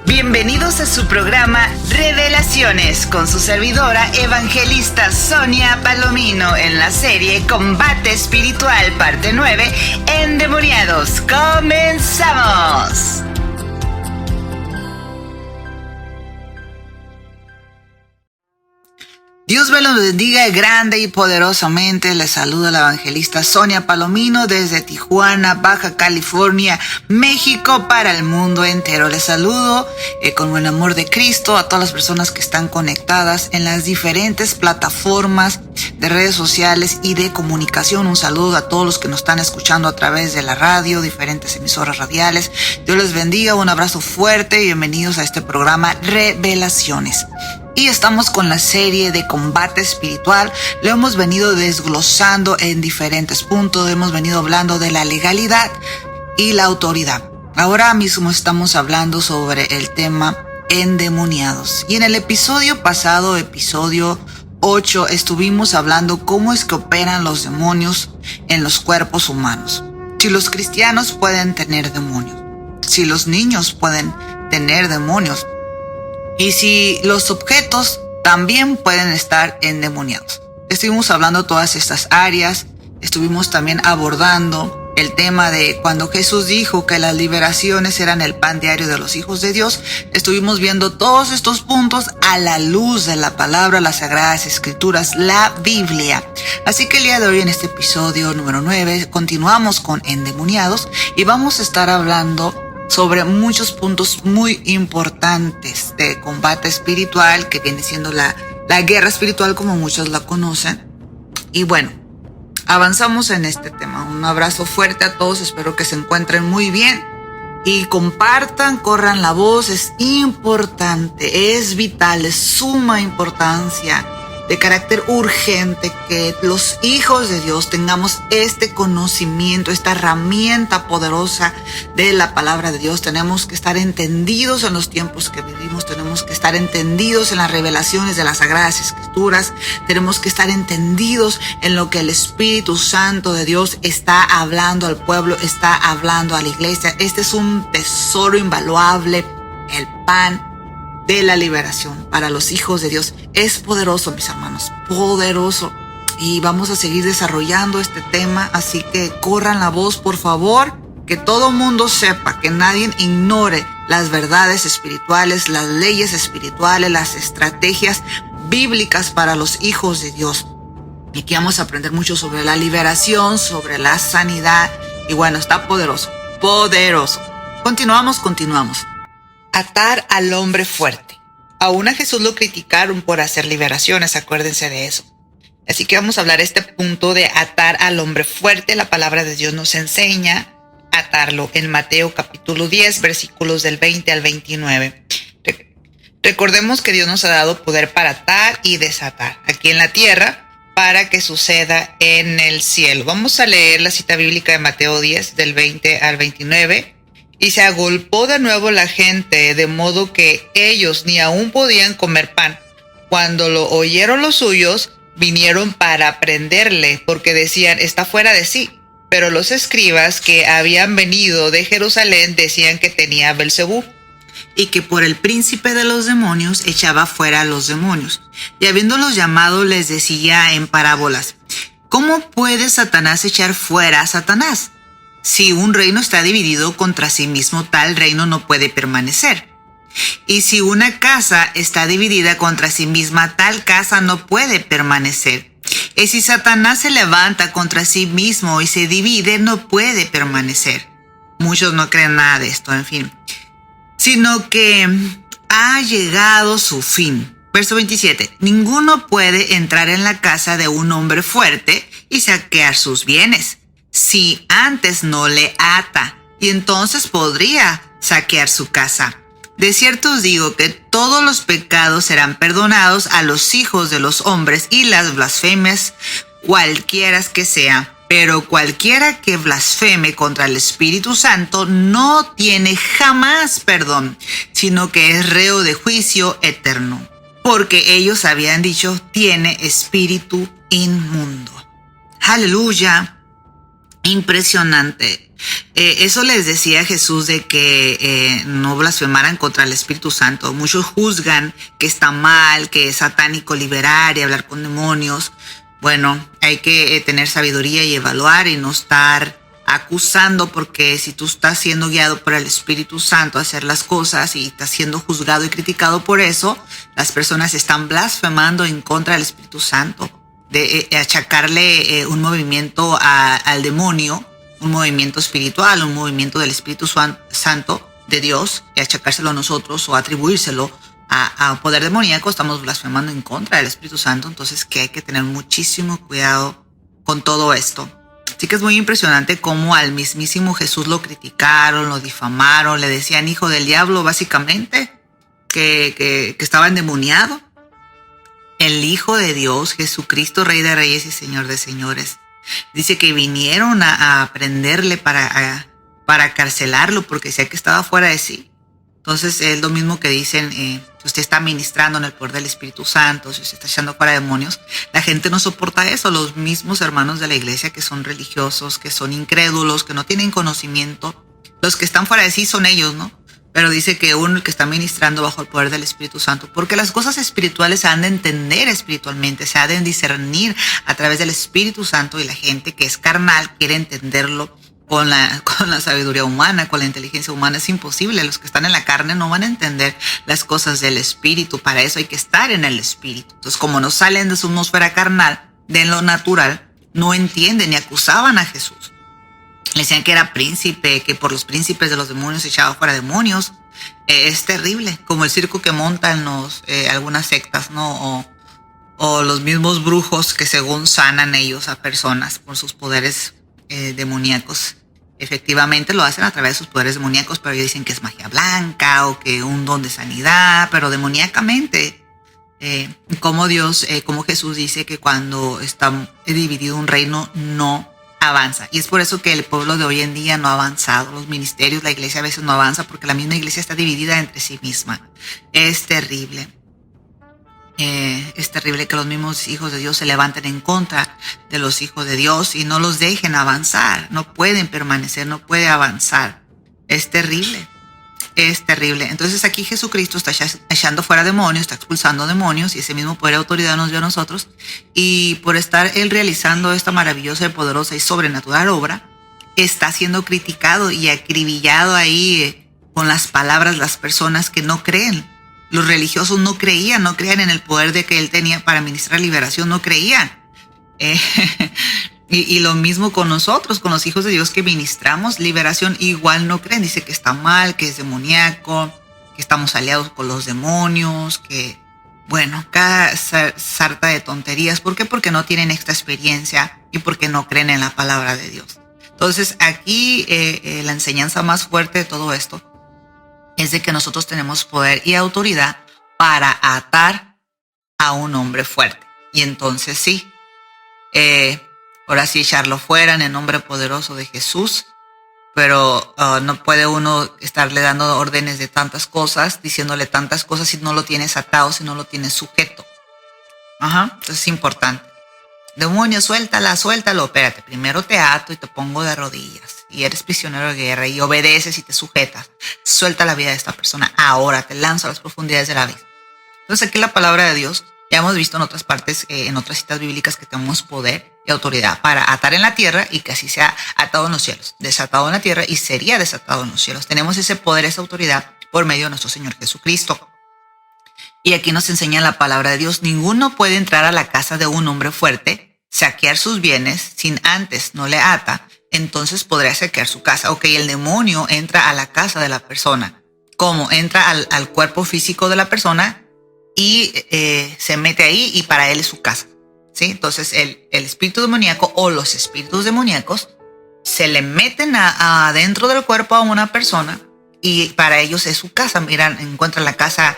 Bienvenidos a su programa Revelaciones con su servidora evangelista Sonia Palomino en la serie Combate Espiritual parte 9, Endemoniados. ¡Comenzamos! Dios me los bendiga grande y poderosamente. Les saluda la evangelista Sonia Palomino desde Tijuana, Baja California, México, para el mundo entero. Les saludo con el amor de Cristo a todas las personas que están conectadas en las diferentes plataformas de redes sociales y de comunicación. Un saludo a todos los que nos están escuchando a través de la radio, diferentes emisoras radiales. Dios les bendiga, un abrazo fuerte y bienvenidos a este programa Revelaciones. Y estamos con la serie de combate espiritual. Lo hemos venido desglosando en diferentes puntos. Hemos venido hablando de la legalidad y la autoridad. Ahora mismo estamos hablando sobre el tema endemoniados. Y en el episodio pasado, episodio 8, estuvimos hablando cómo es que operan los demonios en los cuerpos humanos. Si los cristianos pueden tener demonios. Si los niños pueden tener demonios. Y si los objetos también pueden estar endemoniados. Estuvimos hablando todas estas áreas. Estuvimos también abordando el tema de cuando Jesús dijo que las liberaciones eran el pan diario de los hijos de Dios. Estuvimos viendo todos estos puntos a la luz de la palabra, las sagradas escrituras, la Biblia. Así que el día de hoy, en este episodio número 9, continuamos con endemoniados y vamos a estar hablando sobre muchos puntos muy importantes de combate espiritual, que viene siendo la guerra espiritual como muchos la conocen. Y bueno, avanzamos en este tema. Un abrazo fuerte a todos, espero que se encuentren muy bien y compartan, corran la voz. Es importante, es vital, es suma importancia, de carácter urgente, que los hijos de Dios tengamos este conocimiento, esta herramienta poderosa de la palabra de Dios. Tenemos que estar entendidos en los tiempos que vivimos, tenemos que estar entendidos en las revelaciones de las sagradas escrituras, tenemos que estar entendidos en lo que el Espíritu Santo de Dios está hablando al pueblo, está hablando a la iglesia. Este es un tesoro invaluable, el pan de la liberación para los hijos de Dios. Es poderoso, mis hermanos, poderoso. Y vamos a seguir desarrollando este tema, así que corran la voz, por favor, que todo mundo sepa, que nadie ignore las verdades espirituales, las leyes espirituales, las estrategias bíblicas para los hijos de Dios. Y aquí vamos a aprender mucho sobre la liberación, sobre la sanidad. Y bueno, está poderoso, poderoso. Continuamos. Atar al hombre fuerte. Aún a Jesús lo criticaron por hacer liberaciones, acuérdense de eso. Así que vamos a hablar este punto de atar al hombre fuerte. La palabra de Dios nos enseña a atarlo en Mateo capítulo 10, versículos del 20 al 29. Recordemos que Dios nos ha dado poder para atar y desatar aquí en la tierra para que suceda en el cielo. Vamos a leer la cita bíblica de Mateo 10, del 20 al 29. Y se agolpó de nuevo la gente, de modo que ellos ni aún podían comer pan. Cuando lo oyeron los suyos, vinieron para prenderle, porque decían, está fuera de sí. Pero los escribas que habían venido de Jerusalén decían que tenía Belzebú, y que por el príncipe de los demonios echaba fuera a los demonios. Y habiéndolos llamado, les decía en parábolas, ¿cómo puede Satanás echar fuera a Satanás? Si un reino está dividido contra sí mismo, tal reino no puede permanecer. Y si una casa está dividida contra sí misma, tal casa no puede permanecer. Y si Satanás se levanta contra sí mismo y se divide, no puede permanecer. Muchos no creen nada de esto, en fin. Sino que ha llegado su fin. Verso 27. Ninguno puede entrar en la casa de un hombre fuerte y saquear sus bienes, si antes no le ata, y entonces podría saquear su casa. De cierto os digo que todos los pecados serán perdonados a los hijos de los hombres y las blasfemias, cualquiera que sea. Pero cualquiera que blasfeme contra el Espíritu Santo no tiene jamás perdón, sino que es reo de juicio eterno. Porque ellos habían dicho, tiene espíritu inmundo. Aleluya. Impresionante. Eso les decía Jesús de que no blasfemaran contra el Espíritu Santo. Muchos juzgan que está mal, que es satánico liberar y hablar con demonios. Bueno, hay que tener sabiduría y evaluar y no estar acusando, porque si tú estás siendo guiado por el Espíritu Santo a hacer las cosas y estás siendo juzgado y criticado por eso, las personas están blasfemando en contra del Espíritu Santo, de achacarle un movimiento al demonio, un movimiento espiritual, un movimiento del Espíritu Santo de Dios, y achacárselo a nosotros o atribuírselo a poder demoníaco. Estamos blasfemando en contra del Espíritu Santo. Entonces que hay que tener muchísimo cuidado con todo esto. Así que es muy impresionante cómo al mismísimo Jesús lo criticaron, lo difamaron, le decían hijo del diablo, básicamente, que estaba endemoniado. El Hijo de Dios, Jesucristo, Rey de Reyes y Señor de Señores, dice que vinieron a prenderle para carcelarlo, porque decía que estaba fuera de sí. Entonces es lo mismo que dicen, si usted está ministrando en el poder del Espíritu Santo, si usted está echando fuera demonios, la gente no soporta eso. Los mismos hermanos de la iglesia que son religiosos, que son incrédulos, que no tienen conocimiento, los que están fuera de sí son ellos, ¿no? Pero dice que uno, el que está ministrando bajo el poder del Espíritu Santo, porque las cosas espirituales se han de entender espiritualmente, se han de discernir a través del Espíritu Santo, y la gente que es carnal quiere entenderlo con la sabiduría humana, con la inteligencia humana. Es imposible. Los que están en la carne no van a entender las cosas del Espíritu. Para eso hay que estar en el Espíritu. Entonces, como no salen de su atmósfera carnal, de lo natural, no entienden, y acusaban a Jesús. Le decían que era príncipe, que por los príncipes de los demonios echaba fuera demonios. Es terrible, como el circo que montan algunas sectas, ¿no? O los mismos brujos que según sanan ellos a personas por sus poderes demoníacos. Efectivamente lo hacen a través de sus poderes demoníacos, pero ellos dicen que es magia blanca o que un don de sanidad, pero demoníacamente. Como Jesús dice que cuando está dividido un reino no avanza, y es por eso que el pueblo de hoy en día no ha avanzado. Los ministerios, la iglesia a veces no avanza porque la misma iglesia está dividida entre sí misma. Es terrible. Es terrible que los mismos hijos de Dios se levanten en contra de los hijos de Dios y no los dejen avanzar. No pueden permanecer, no puede avanzar. Es terrible. Es terrible. Entonces aquí Jesucristo está echando fuera demonios, está expulsando demonios, y ese mismo poder y autoridad nos dio a nosotros. Y por estar Él realizando esta maravillosa, poderosa y sobrenatural obra, está siendo criticado y acribillado ahí con las palabras las personas que no creen. Los religiosos no creían en el poder de que Él tenía para ministrar liberación, no creían. Y lo mismo con nosotros, con los hijos de Dios que ministramos liberación, igual no creen. Dice que está mal, que es demoníaco, que estamos aliados con los demonios, que, bueno, cada sarta de tonterías. ¿Por qué? Porque no tienen esta experiencia y porque no creen en la palabra de Dios. Entonces aquí la enseñanza más fuerte de todo esto es de que nosotros tenemos poder y autoridad para atar a un hombre fuerte. Y entonces sí, ahora sí echarlo fuera en el nombre poderoso de Jesús. Pero no puede uno estarle dando órdenes de tantas cosas, diciéndole tantas cosas si no lo tienes atado, si no lo tienes sujeto. Entonces es importante. Demonio, suéltalo. Espérate, primero te ato y te pongo de rodillas. Y eres prisionero de guerra y obedeces y te sujetas. Suelta la vida de esta persona. Ahora te lanzo a las profundidades del abismo. Entonces aquí la palabra de Dios, ya hemos visto en otras partes, en otras citas bíblicas, que tenemos poder y autoridad para atar en la tierra y que así sea atado en los cielos. Desatado en la tierra y sería desatado en los cielos. Tenemos ese poder, esa autoridad por medio de nuestro Señor Jesucristo. Y aquí nos enseña la palabra de Dios. Ninguno puede entrar a la casa de un hombre fuerte, saquear sus bienes, sin antes no le ata, entonces podría saquear su casa. Ok, el demonio entra a la casa de la persona. ¿Cómo? Entra al cuerpo físico de la persona y se mete ahí, y para él es su casa, ¿sí? Entonces el espíritu demoníaco o los espíritus demoníacos se le meten adentro del cuerpo a una persona, y para ellos es su casa. Miran, encuentran la casa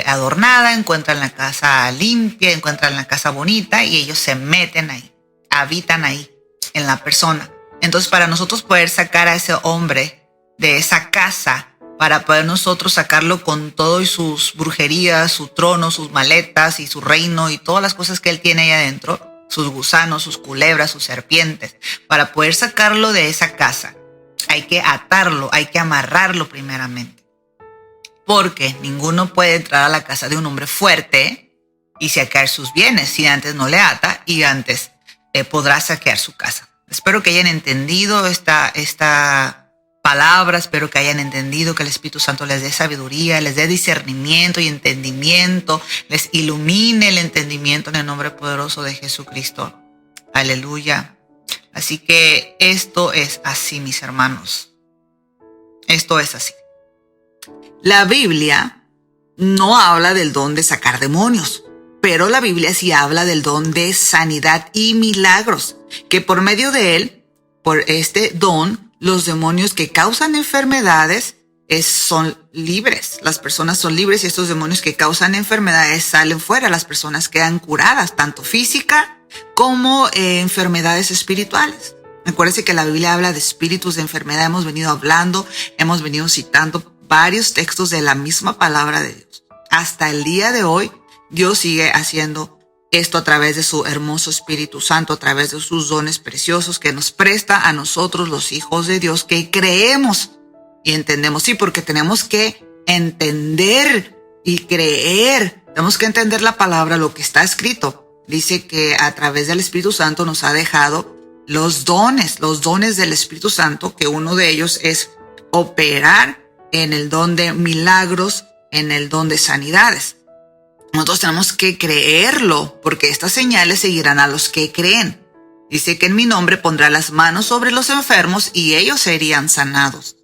adornada, encuentran la casa limpia, encuentran la casa bonita, y ellos se meten ahí, habitan ahí en la persona. Entonces, para nosotros poder sacar a ese hombre de esa casa, para poder nosotros sacarlo con todo y sus brujerías, su trono, sus maletas y su reino y todas las cosas que él tiene ahí adentro, sus gusanos, sus culebras, sus serpientes, para poder sacarlo de esa casa, Hay que atarlo, hay que amarrarlo primeramente. Porque ninguno puede entrar a la casa de un hombre fuerte y saquear sus bienes si antes no le ata y antes podrá saquear su casa. Espero que hayan entendido esta palabra, espero que hayan entendido que el Espíritu Santo les dé sabiduría, les dé discernimiento y entendimiento, les ilumine el entendimiento en el nombre poderoso de Jesucristo. Aleluya. Así que esto es así, mis hermanos. Esto es así. La Biblia no habla del don de sacar demonios, pero la Biblia sí habla del don de sanidad y milagros, que por medio de él, por este don, los demonios que causan enfermedades son libres. Las personas son libres y estos demonios que causan enfermedades salen fuera. Las personas quedan curadas, tanto física como enfermedades espirituales. Acuérdense que la Biblia habla de espíritus de enfermedad. Hemos venido citando varios textos de la misma palabra de Dios. Hasta el día de hoy, Dios sigue haciendo esto a través de su hermoso Espíritu Santo, a través de sus dones preciosos que nos presta a nosotros, los hijos de Dios, que creemos y entendemos. Sí, porque tenemos que entender y creer. Tenemos que entender la palabra, lo que está escrito. Dice que a través del Espíritu Santo nos ha dejado los dones del Espíritu Santo, que uno de ellos es operar en el don de milagros, en el don de sanidades. Nosotros tenemos que creerlo, porque estas señales seguirán a los que creen. Dice que en mi nombre pondrá las manos sobre los enfermos y ellos serían sanados.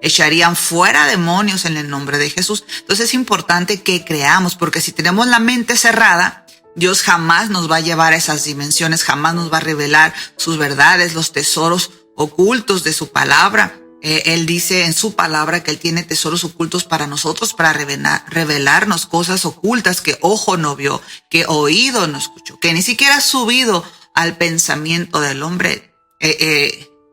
Echarían fuera demonios en el nombre de Jesús. Entonces es importante que creamos, porque si tenemos la mente cerrada, Dios jamás nos va a llevar a esas dimensiones, jamás nos va a revelar sus verdades, los tesoros ocultos de su palabra. Él dice en su palabra que Él tiene tesoros ocultos para nosotros, para revelarnos cosas ocultas que ojo no vio, que oído no escuchó, que ni siquiera ha subido al pensamiento del hombre.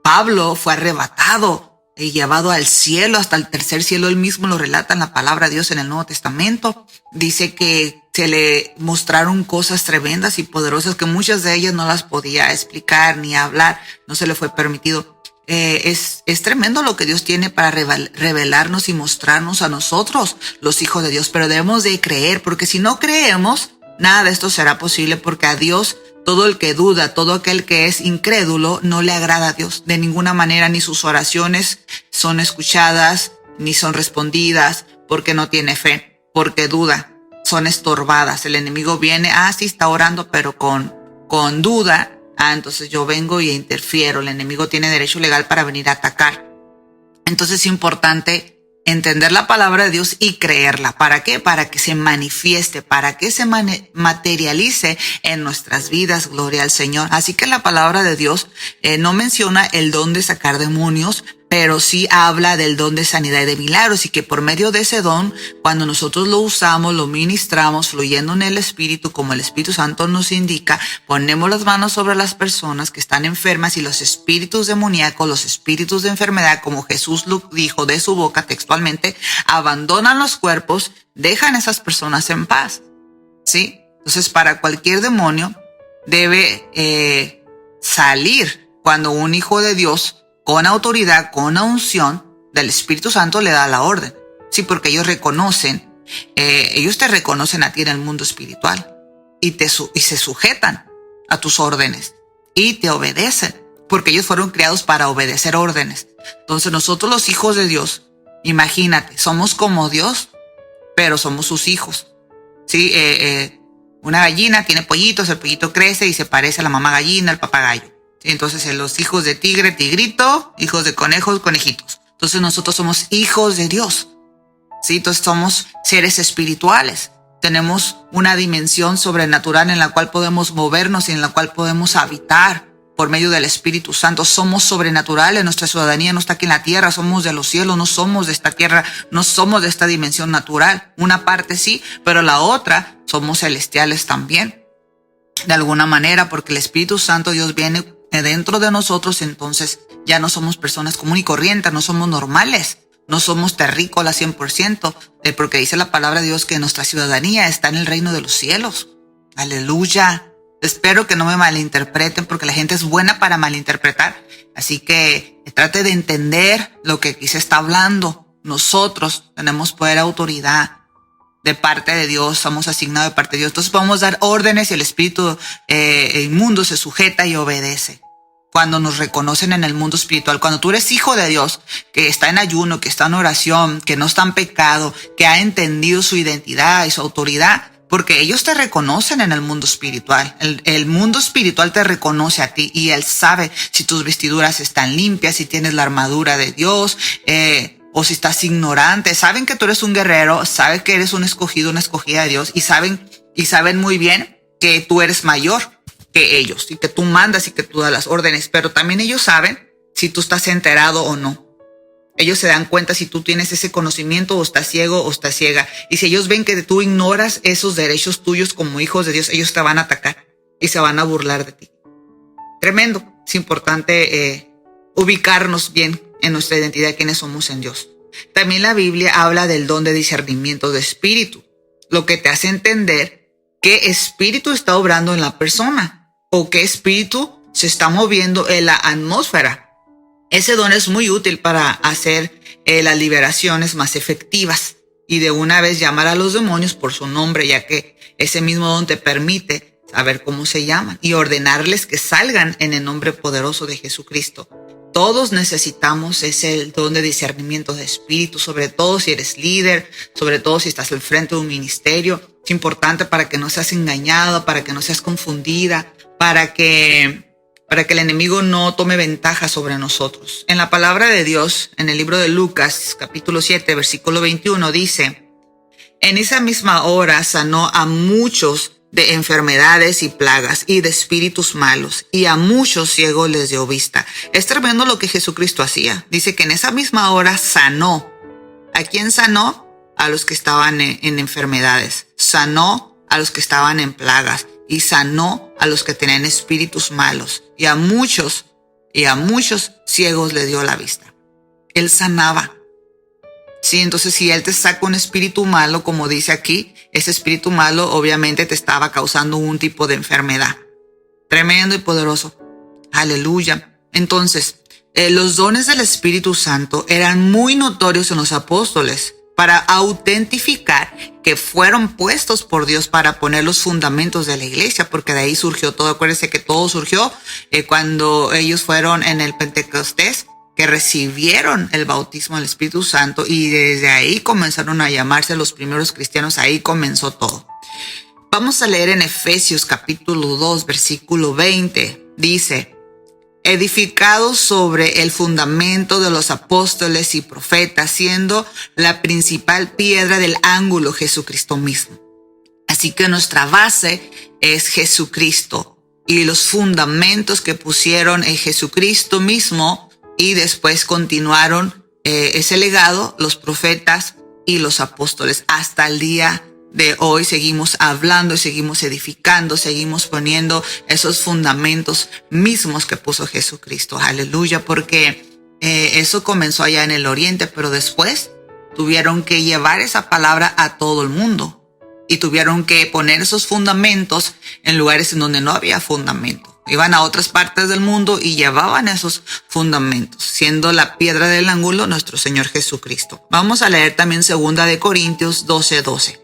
Pablo fue arrebatado y llevado al cielo, hasta el tercer cielo. Él mismo lo relata en la palabra de Dios en el Nuevo Testamento. Dice que se le mostraron cosas tremendas y poderosas que muchas de ellas no las podía explicar ni hablar, no se le fue permitido. Es tremendo lo que Dios tiene para revelarnos y mostrarnos a nosotros, los hijos de Dios, pero debemos de creer, porque si no creemos, nada de esto será posible, porque a Dios, todo el que duda, todo aquel que es incrédulo, no le agrada a Dios de ninguna manera, ni sus oraciones son escuchadas, ni son respondidas, porque no tiene fe, porque duda, son estorbadas. El enemigo viene, sí está orando, pero con duda. Entonces yo vengo y interfiero. El enemigo tiene derecho legal para venir a atacar. Entonces es importante entender la palabra de Dios y creerla. ¿Para qué? Para que se manifieste, para que se materialice en nuestras vidas. Gloria al Señor. Así que la palabra de Dios no menciona el don de sacar demonios, pero sí habla del don de sanidad y de milagros, y que por medio de ese don, cuando nosotros lo usamos, lo ministramos, fluyendo en el Espíritu, como el Espíritu Santo nos indica, ponemos las manos sobre las personas que están enfermas, y los espíritus demoníacos, los espíritus de enfermedad, como Jesús lo dijo de su boca textualmente, abandonan los cuerpos, dejan a esas personas en paz. ¿Sí? Entonces, para cualquier demonio debe salir cuando un hijo de Dios, con autoridad, con unción del Espíritu Santo, le da la orden. Sí, porque ellos te reconocen a ti en el mundo espiritual y se sujetan a tus órdenes y te obedecen, porque ellos fueron creados para obedecer órdenes. Entonces nosotros, los hijos de Dios, imagínate, somos como Dios, pero somos sus hijos. Sí, una gallina tiene pollitos, el pollito crece y se parece a la mamá gallina, al papá gallo. Entonces los hijos de tigre, tigrito, hijos de conejos, conejitos. Entonces nosotros somos hijos de Dios. ¿Sí? Entonces somos seres espirituales. Tenemos una dimensión sobrenatural en la cual podemos movernos y en la cual podemos habitar por medio del Espíritu Santo. Somos sobrenaturales, nuestra ciudadanía no está aquí en la tierra, somos de los cielos, no somos de esta tierra, no somos de esta dimensión natural. Una parte sí, pero la otra somos celestiales también. De alguna manera, porque el Espíritu Santo, Dios viene dentro de nosotros, entonces ya no somos personas común y corrientes, no somos normales, no somos terrícolas 100%, porque dice la palabra de Dios que nuestra ciudadanía está en el reino de los cielos. Aleluya. Espero que no me malinterpreten, porque la gente es buena para malinterpretar. Así que trate de entender lo que aquí se está hablando. Nosotros tenemos poder, autoridad de parte de Dios, somos asignados de parte de Dios. Entonces podemos dar órdenes y el espíritu inmundo se sujeta y obedece. Cuando nos reconocen en el mundo espiritual, cuando tú eres hijo de Dios, que está en ayuno, que está en oración, que no está en pecado, que ha entendido su identidad y su autoridad, porque ellos te reconocen en el mundo espiritual. El mundo espiritual te reconoce a ti y Él sabe si tus vestiduras están limpias, si tienes la armadura de Dios, o si estás ignorante. Saben que tú eres un guerrero, saben que eres un escogido, una escogida de Dios, y saben muy bien que tú eres mayor que ellos y que tú mandas y que tú das las órdenes. Pero también ellos saben si tú estás enterado o no. Ellos se dan cuenta si tú tienes ese conocimiento o estás ciego o estás ciega. Y si ellos ven que tú ignoras esos derechos tuyos como hijos de Dios, ellos te van a atacar y se van a burlar de ti. Tremendo. Es importante ubicarnos bien en nuestra identidad, quiénes somos en Dios. También la Biblia habla del don de discernimiento de espíritu, lo que te hace entender qué espíritu está obrando en la persona o qué espíritu se está moviendo en la atmósfera. Ese don es muy útil para hacer las liberaciones más efectivas y de una vez llamar a los demonios por su nombre, ya que ese mismo don te permite saber cómo se llaman y ordenarles que salgan en el nombre poderoso de Jesucristo. Todos necesitamos ese don de discernimiento de espíritu, sobre todo si eres líder, sobre todo si estás al frente de un ministerio. Es importante para que no seas engañado, para que no seas confundida, para que el enemigo no tome ventaja sobre nosotros. En la palabra de Dios, en el libro de Lucas, capítulo 7, versículo 21, dice: en esa misma hora sanó a muchos de enfermedades y plagas y de espíritus malos, y a muchos ciegos les dio vista. Es tremendo lo que Jesucristo hacía. Dice que en esa misma hora sanó. ¿A quién sanó? A los que estaban en enfermedades. Sanó a los que estaban en plagas. Y sanó a los que tenían espíritus malos. Y a muchos ciegos le dio la vista. Él sanaba. Sí, entonces si Él te saca un espíritu malo, como dice aquí, ese espíritu malo obviamente te estaba causando un tipo de enfermedad. Tremendo y poderoso. Aleluya. Entonces, los dones del Espíritu Santo eran muy notorios en los apóstoles para autentificar que fueron puestos por Dios para poner los fundamentos de la iglesia, porque de ahí surgió todo. Acuérdense que todo surgió cuando ellos fueron en el Pentecostés, que recibieron el bautismo del Espíritu Santo, y desde ahí comenzaron a llamarse los primeros cristianos. Ahí comenzó todo. Vamos a leer en Efesios capítulo 2, versículo 20. Dice: edificados sobre el fundamento de los apóstoles y profetas, siendo la principal piedra del ángulo Jesucristo mismo. Así que nuestra base es Jesucristo y los fundamentos que pusieron en Jesucristo mismo, y después continuaron ese legado los profetas y los apóstoles. Hasta el día de hoy seguimos hablando, seguimos edificando, seguimos poniendo esos fundamentos mismos que puso Jesucristo. Aleluya, porque eso comenzó allá en el oriente, pero después tuvieron que llevar esa palabra a todo el mundo y tuvieron que poner esos fundamentos en lugares en donde no había fundamento. Iban a otras partes del mundo y llevaban esos fundamentos, siendo la piedra del ángulo nuestro Señor Jesucristo. Vamos a leer también 2 Corintios 12:12.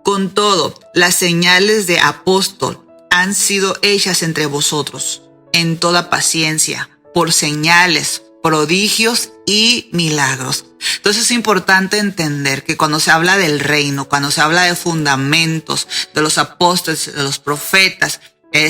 Con todo, las señales de apóstol han sido hechas entre vosotros en toda paciencia, por señales, prodigios y milagros. Entonces es importante entender que cuando se habla del reino, cuando se habla de fundamentos, de los apóstoles, de los profetas,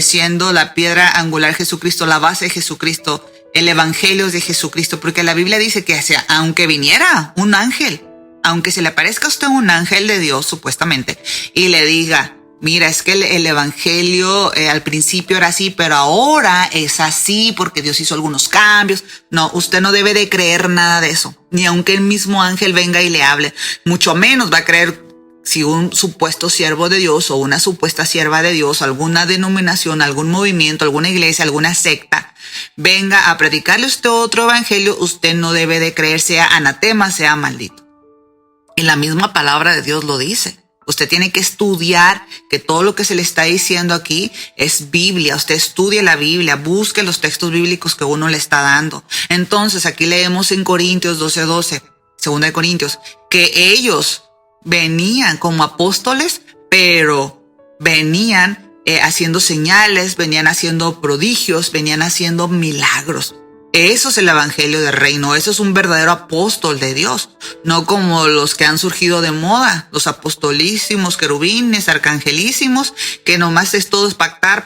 siendo la piedra angular Jesucristo, la base de Jesucristo, el evangelio es de Jesucristo, porque la Biblia dice que aunque viniera un ángel, aunque se le aparezca a usted un ángel de Dios supuestamente y le diga: mira, es que el evangelio al principio era así, pero ahora es así porque Dios hizo algunos cambios. No, usted no debe de creer nada de eso, ni aunque el mismo ángel venga y le hable, mucho menos va a creer si un supuesto siervo de Dios o una supuesta sierva de Dios, alguna denominación, algún movimiento, alguna iglesia, alguna secta, venga a predicarle a usted otro evangelio. Usted no debe de creer, sea anatema, sea maldito. Y la misma palabra de Dios lo dice. Usted tiene que estudiar que todo lo que se le está diciendo aquí es Biblia. Usted estudie la Biblia, busque los textos bíblicos que uno le está dando. Entonces, aquí leemos en Corintios 12:12, 2 de Corintios, que ellos venían como apóstoles, pero venían haciendo señales, venían haciendo prodigios, venían haciendo milagros. Eso es el evangelio del reino. Eso es un verdadero apóstol de Dios. No como los que han surgido de moda, los apostolísimos, querubines, arcangelísimos, que nomás es todo pactar,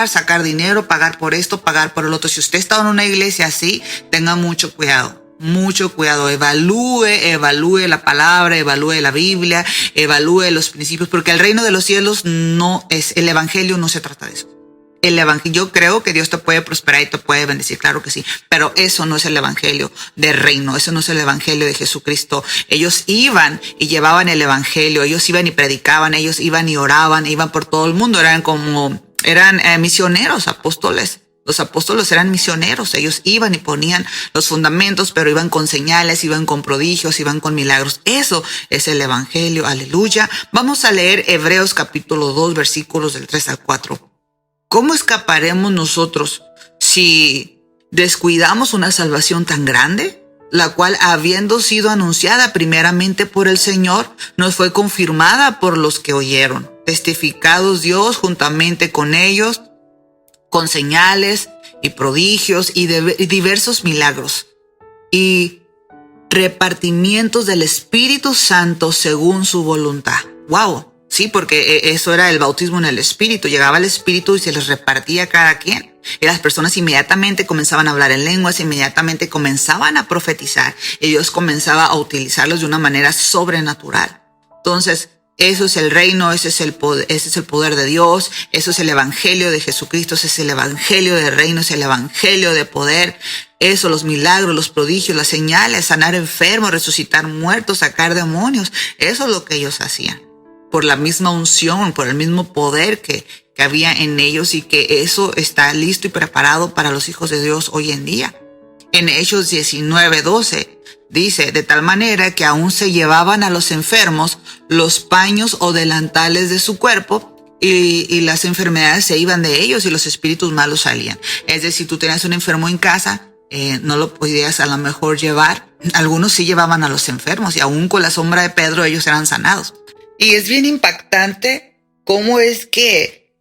sacar dinero, pagar por esto, pagar por el otro. Si usted está en una iglesia así, tenga mucho cuidado. Mucho cuidado, evalúe la palabra, evalúe la Biblia, evalúe los principios, porque el reino de los cielos no es, el evangelio no se trata de eso. El evangelio, yo creo que Dios te puede prosperar y te puede bendecir, claro que sí, pero eso no es el evangelio del reino, eso no es el evangelio de Jesucristo. Ellos iban y llevaban el evangelio, ellos iban y predicaban, ellos iban y oraban, iban por todo el mundo, eran misioneros, apóstoles. Los apóstoles eran misioneros, ellos iban y ponían los fundamentos, pero iban con señales, iban con prodigios, iban con milagros. Eso es el evangelio, aleluya. Vamos a leer Hebreos capítulo 2, versículos del 3 al 4. ¿Cómo escaparemos nosotros si descuidamos una salvación tan grande, la cual, habiendo sido anunciada primeramente por el Señor, nos fue confirmada por los que oyeron? Testificados Dios juntamente con ellos, con señales y prodigios y diversos milagros y repartimientos del Espíritu Santo según su voluntad. ¡Wow! Sí, porque eso era el bautismo en el Espíritu. Llegaba el Espíritu y se les repartía a cada quien. Y las personas inmediatamente comenzaban a hablar en lenguas, inmediatamente comenzaban a profetizar. Y Dios comenzaba a utilizarlos de una manera sobrenatural. Entonces, eso es el reino, ese es el poder de Dios, eso es el evangelio de Jesucristo, ese es el evangelio del reino, es el evangelio de poder. Eso, los milagros, los prodigios, las señales, sanar enfermos, resucitar muertos, sacar demonios. Eso es lo que ellos hacían. Por la misma unción, por el mismo poder que había en ellos, y que eso está listo y preparado para los hijos de Dios hoy en día. En Hechos 19:12 dice, de tal manera que aún se llevaban a los enfermos los paños o delantales de su cuerpo, y las enfermedades se iban de ellos y los espíritus malos salían. Es decir, tú tenías un enfermo en casa, no lo podías a lo mejor llevar. Algunos sí llevaban a los enfermos y aún con la sombra de Pedro ellos eran sanados. Y es bien impactante cómo es que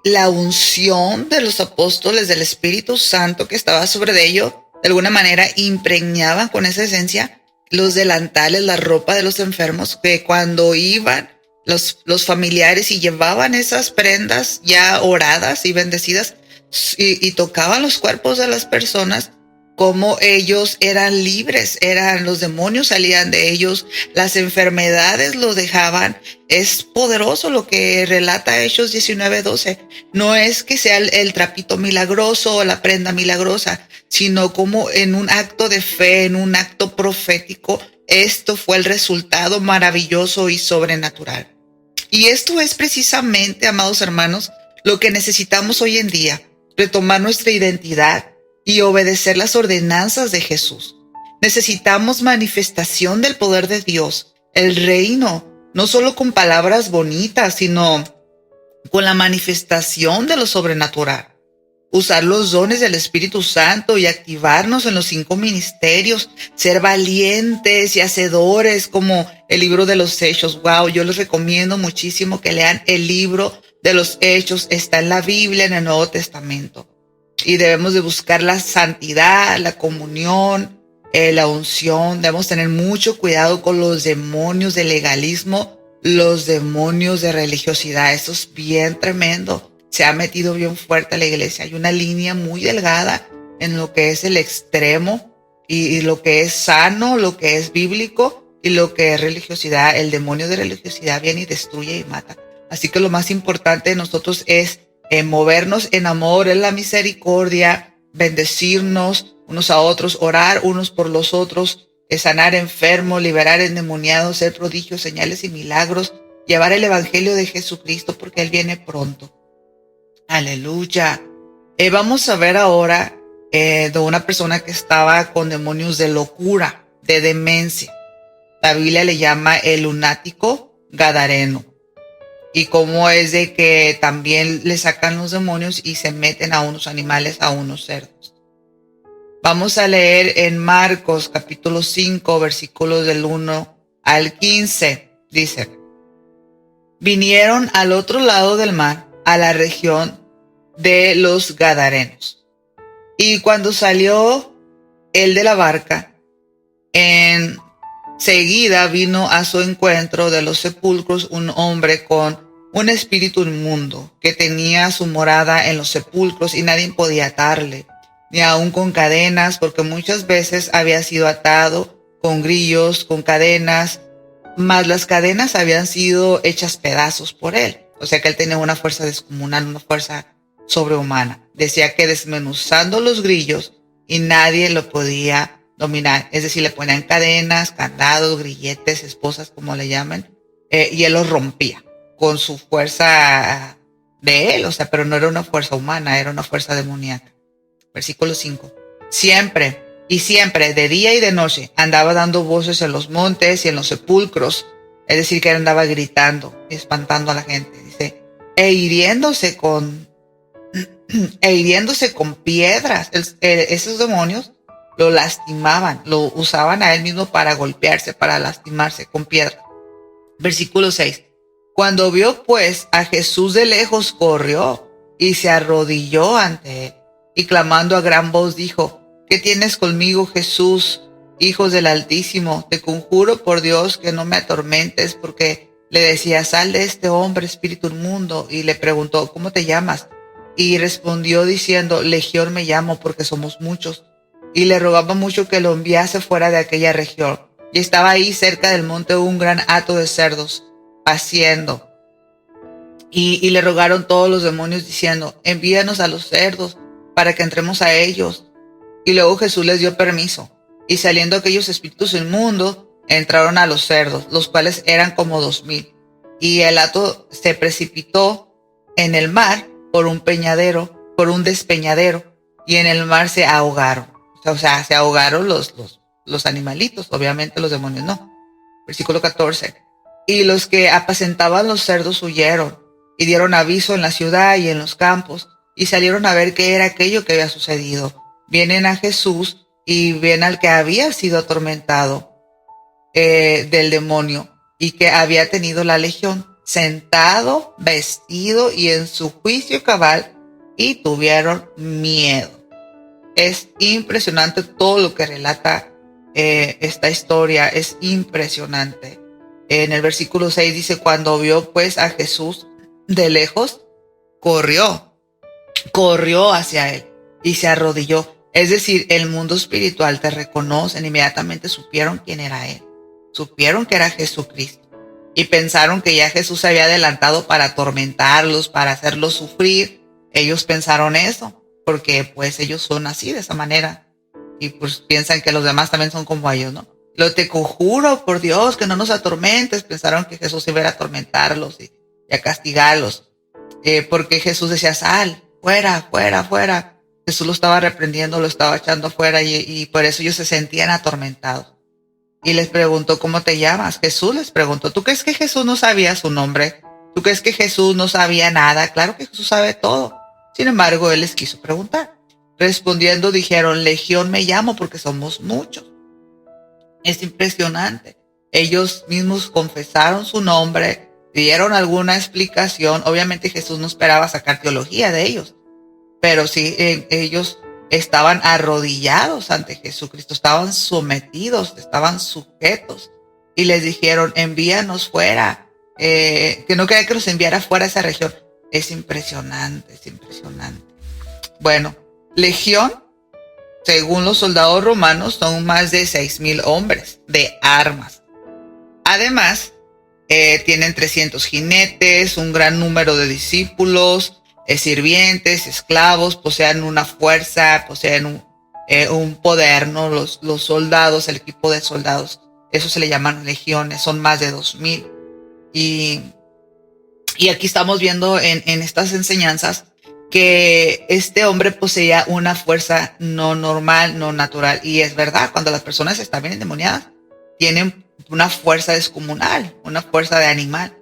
la unción de los apóstoles del Espíritu Santo que estaba sobre ellos, de alguna manera impregnaban con esa esencia los delantales, la ropa de los enfermos, que cuando iban los familiares y llevaban esas prendas ya oradas y bendecidas y tocaban los cuerpos de las personas, como ellos eran libres, los demonios salían de ellos, las enfermedades los dejaban. Es poderoso lo que relata Hechos 19:12. No es que sea el trapito milagroso o la prenda milagrosa, sino como en un acto de fe, en un acto profético, esto fue el resultado maravilloso y sobrenatural. Y esto es precisamente, amados hermanos, lo que necesitamos hoy en día: retomar nuestra identidad y obedecer las ordenanzas de Jesús. Necesitamos manifestación del poder de Dios, el reino, no solo con palabras bonitas, sino con la manifestación de lo sobrenatural. Usar los dones del Espíritu Santo y activarnos en los 5 ministerios, ser valientes y hacedores, como el libro de los Hechos. Wow, yo les recomiendo muchísimo que lean el libro de los Hechos. Está en la Biblia, en el Nuevo Testamento. Y debemos de buscar la santidad, la comunión, la unción. Debemos tener mucho cuidado con los demonios de legalismo, los demonios de religiosidad. Eso es bien tremendo. Se ha metido bien fuerte a la iglesia. Hay una línea muy delgada en lo que es el extremo y lo que es sano, lo que es bíblico y lo que es religiosidad. El demonio de religiosidad viene y destruye y mata. Así que lo más importante de nosotros es movernos en amor, en la misericordia, bendecirnos unos a otros, orar unos por los otros, sanar enfermos, liberar endemoniados, hacer prodigios, señales y milagros, llevar el evangelio de Jesucristo, porque Él viene pronto. Aleluya. Vamos a ver ahora de una persona que estaba con demonios de locura, de demencia. La Biblia le llama el lunático. gadareno. Y cómo es de que también le sacan los demonios y se meten a unos animales, a unos cerdos. Vamos a leer en Marcos capítulo 5, versículos del 1 al 15. Dice: vinieron al otro lado del mar, a la región de los Gadarenos. Y cuando salió él de la barca, enseguida vino a su encuentro de los sepulcros un hombre con un espíritu inmundo, que tenía su morada en los sepulcros y nadie podía atarle, ni aun con cadenas, porque muchas veces había sido atado con grillos, con cadenas, mas las cadenas habían sido hechas pedazos por él. O sea que él tenía una fuerza descomunal, una fuerza sobrehumana. Decía que desmenuzando los grillos y nadie lo podía dominar. Es decir, le ponían cadenas, candados, grilletes, esposas, como le llaman, y él los rompía con su fuerza de él. O sea, pero no era una fuerza humana, era una fuerza demoníaca. Versículo 5. Siempre, de día y de noche, andaba dando voces en los montes y en los sepulcros. Es decir, que él andaba gritando y espantando a la gente. Dice, e hiriéndose con piedras. Esos demonios lo lastimaban, lo usaban a él mismo para golpearse, para lastimarse con piedras. Versículo 6. Cuando vio pues a Jesús de lejos, corrió y se arrodilló ante él. Y clamando a gran voz dijo, ¿qué tienes conmigo, Jesús, Hijo del Altísimo? Te conjuro por Dios que no me atormentes, porque le decía, sal de este hombre, espíritu inmundo. Y le preguntó, ¿cómo te llamas? Y respondió diciendo, Legión me llamo, porque somos muchos. Y le rogaba mucho que lo enviase fuera de aquella región. Y estaba ahí cerca del monte un gran hato de cerdos, paciendo. Y le rogaron todos los demonios diciendo, envíanos a los cerdos, para que entremos a ellos. Y luego Jesús les dio permiso. Y saliendo aquellos espíritus inmundos, entraron a los cerdos, los cuales eran como 2,000. Y el hato se precipitó en el mar por un despeñadero, y en el mar se ahogaron. O sea, se ahogaron los animalitos, obviamente los demonios no. Versículo 14. Y los que apacentaban los cerdos huyeron, y dieron aviso en la ciudad y en los campos, y salieron a ver qué era aquello que había sucedido. Vienen a Jesús y ven al que había sido atormentado del demonio y que había tenido la legión, sentado, vestido y en su juicio cabal, y tuvieron miedo. Es impresionante todo lo que relata esta historia, es impresionante. En el versículo 6 dice, cuando vio pues a Jesús de lejos, corrió hacia él y se arrodilló. Es decir, el mundo espiritual te reconocen, inmediatamente supieron quién era él, supieron que era Jesucristo y pensaron que ya Jesús se había adelantado para atormentarlos, para hacerlos sufrir. Ellos pensaron eso, porque pues ellos son así, de esa manera, y pues piensan que los demás también son como ellos, ¿no? Lo te conjuro por Dios que no nos atormentes. Pensaron que Jesús iba a atormentarlos y a castigarlos, porque Jesús decía, sal, fuera. Jesús lo estaba reprendiendo, lo estaba echando fuera, y por eso ellos se sentían atormentados. Y les preguntó, ¿cómo te llamas? Jesús les preguntó. ¿Tú crees que Jesús no sabía su nombre? ¿Tú crees que Jesús no sabía nada? Claro que Jesús sabe todo. Sin embargo, él les quiso preguntar. Respondiendo dijeron, Legión me llamo, porque somos muchos. Es impresionante. Ellos mismos confesaron su nombre, dieron alguna explicación. Obviamente Jesús no esperaba sacar teología de ellos, pero sí, ellos estaban arrodillados ante Jesucristo, estaban sometidos, estaban sujetos, y les dijeron, envíanos fuera, que no quería que los enviara fuera a esa región. Es impresionante, es impresionante. Bueno, legión, según los soldados romanos, son más de 6,000 hombres de armas. Además, tienen 300 jinetes, un gran número de discípulos, sirvientes, esclavos, poseen una fuerza, poseen un poder, ¿no? Los soldados, el equipo de soldados, eso se le llaman legiones, son más de 2,000. Y aquí estamos viendo en estas enseñanzas que este hombre poseía una fuerza no normal, no natural. Y es verdad, cuando las personas están bien endemoniadas, tienen una fuerza descomunal, una fuerza de animal.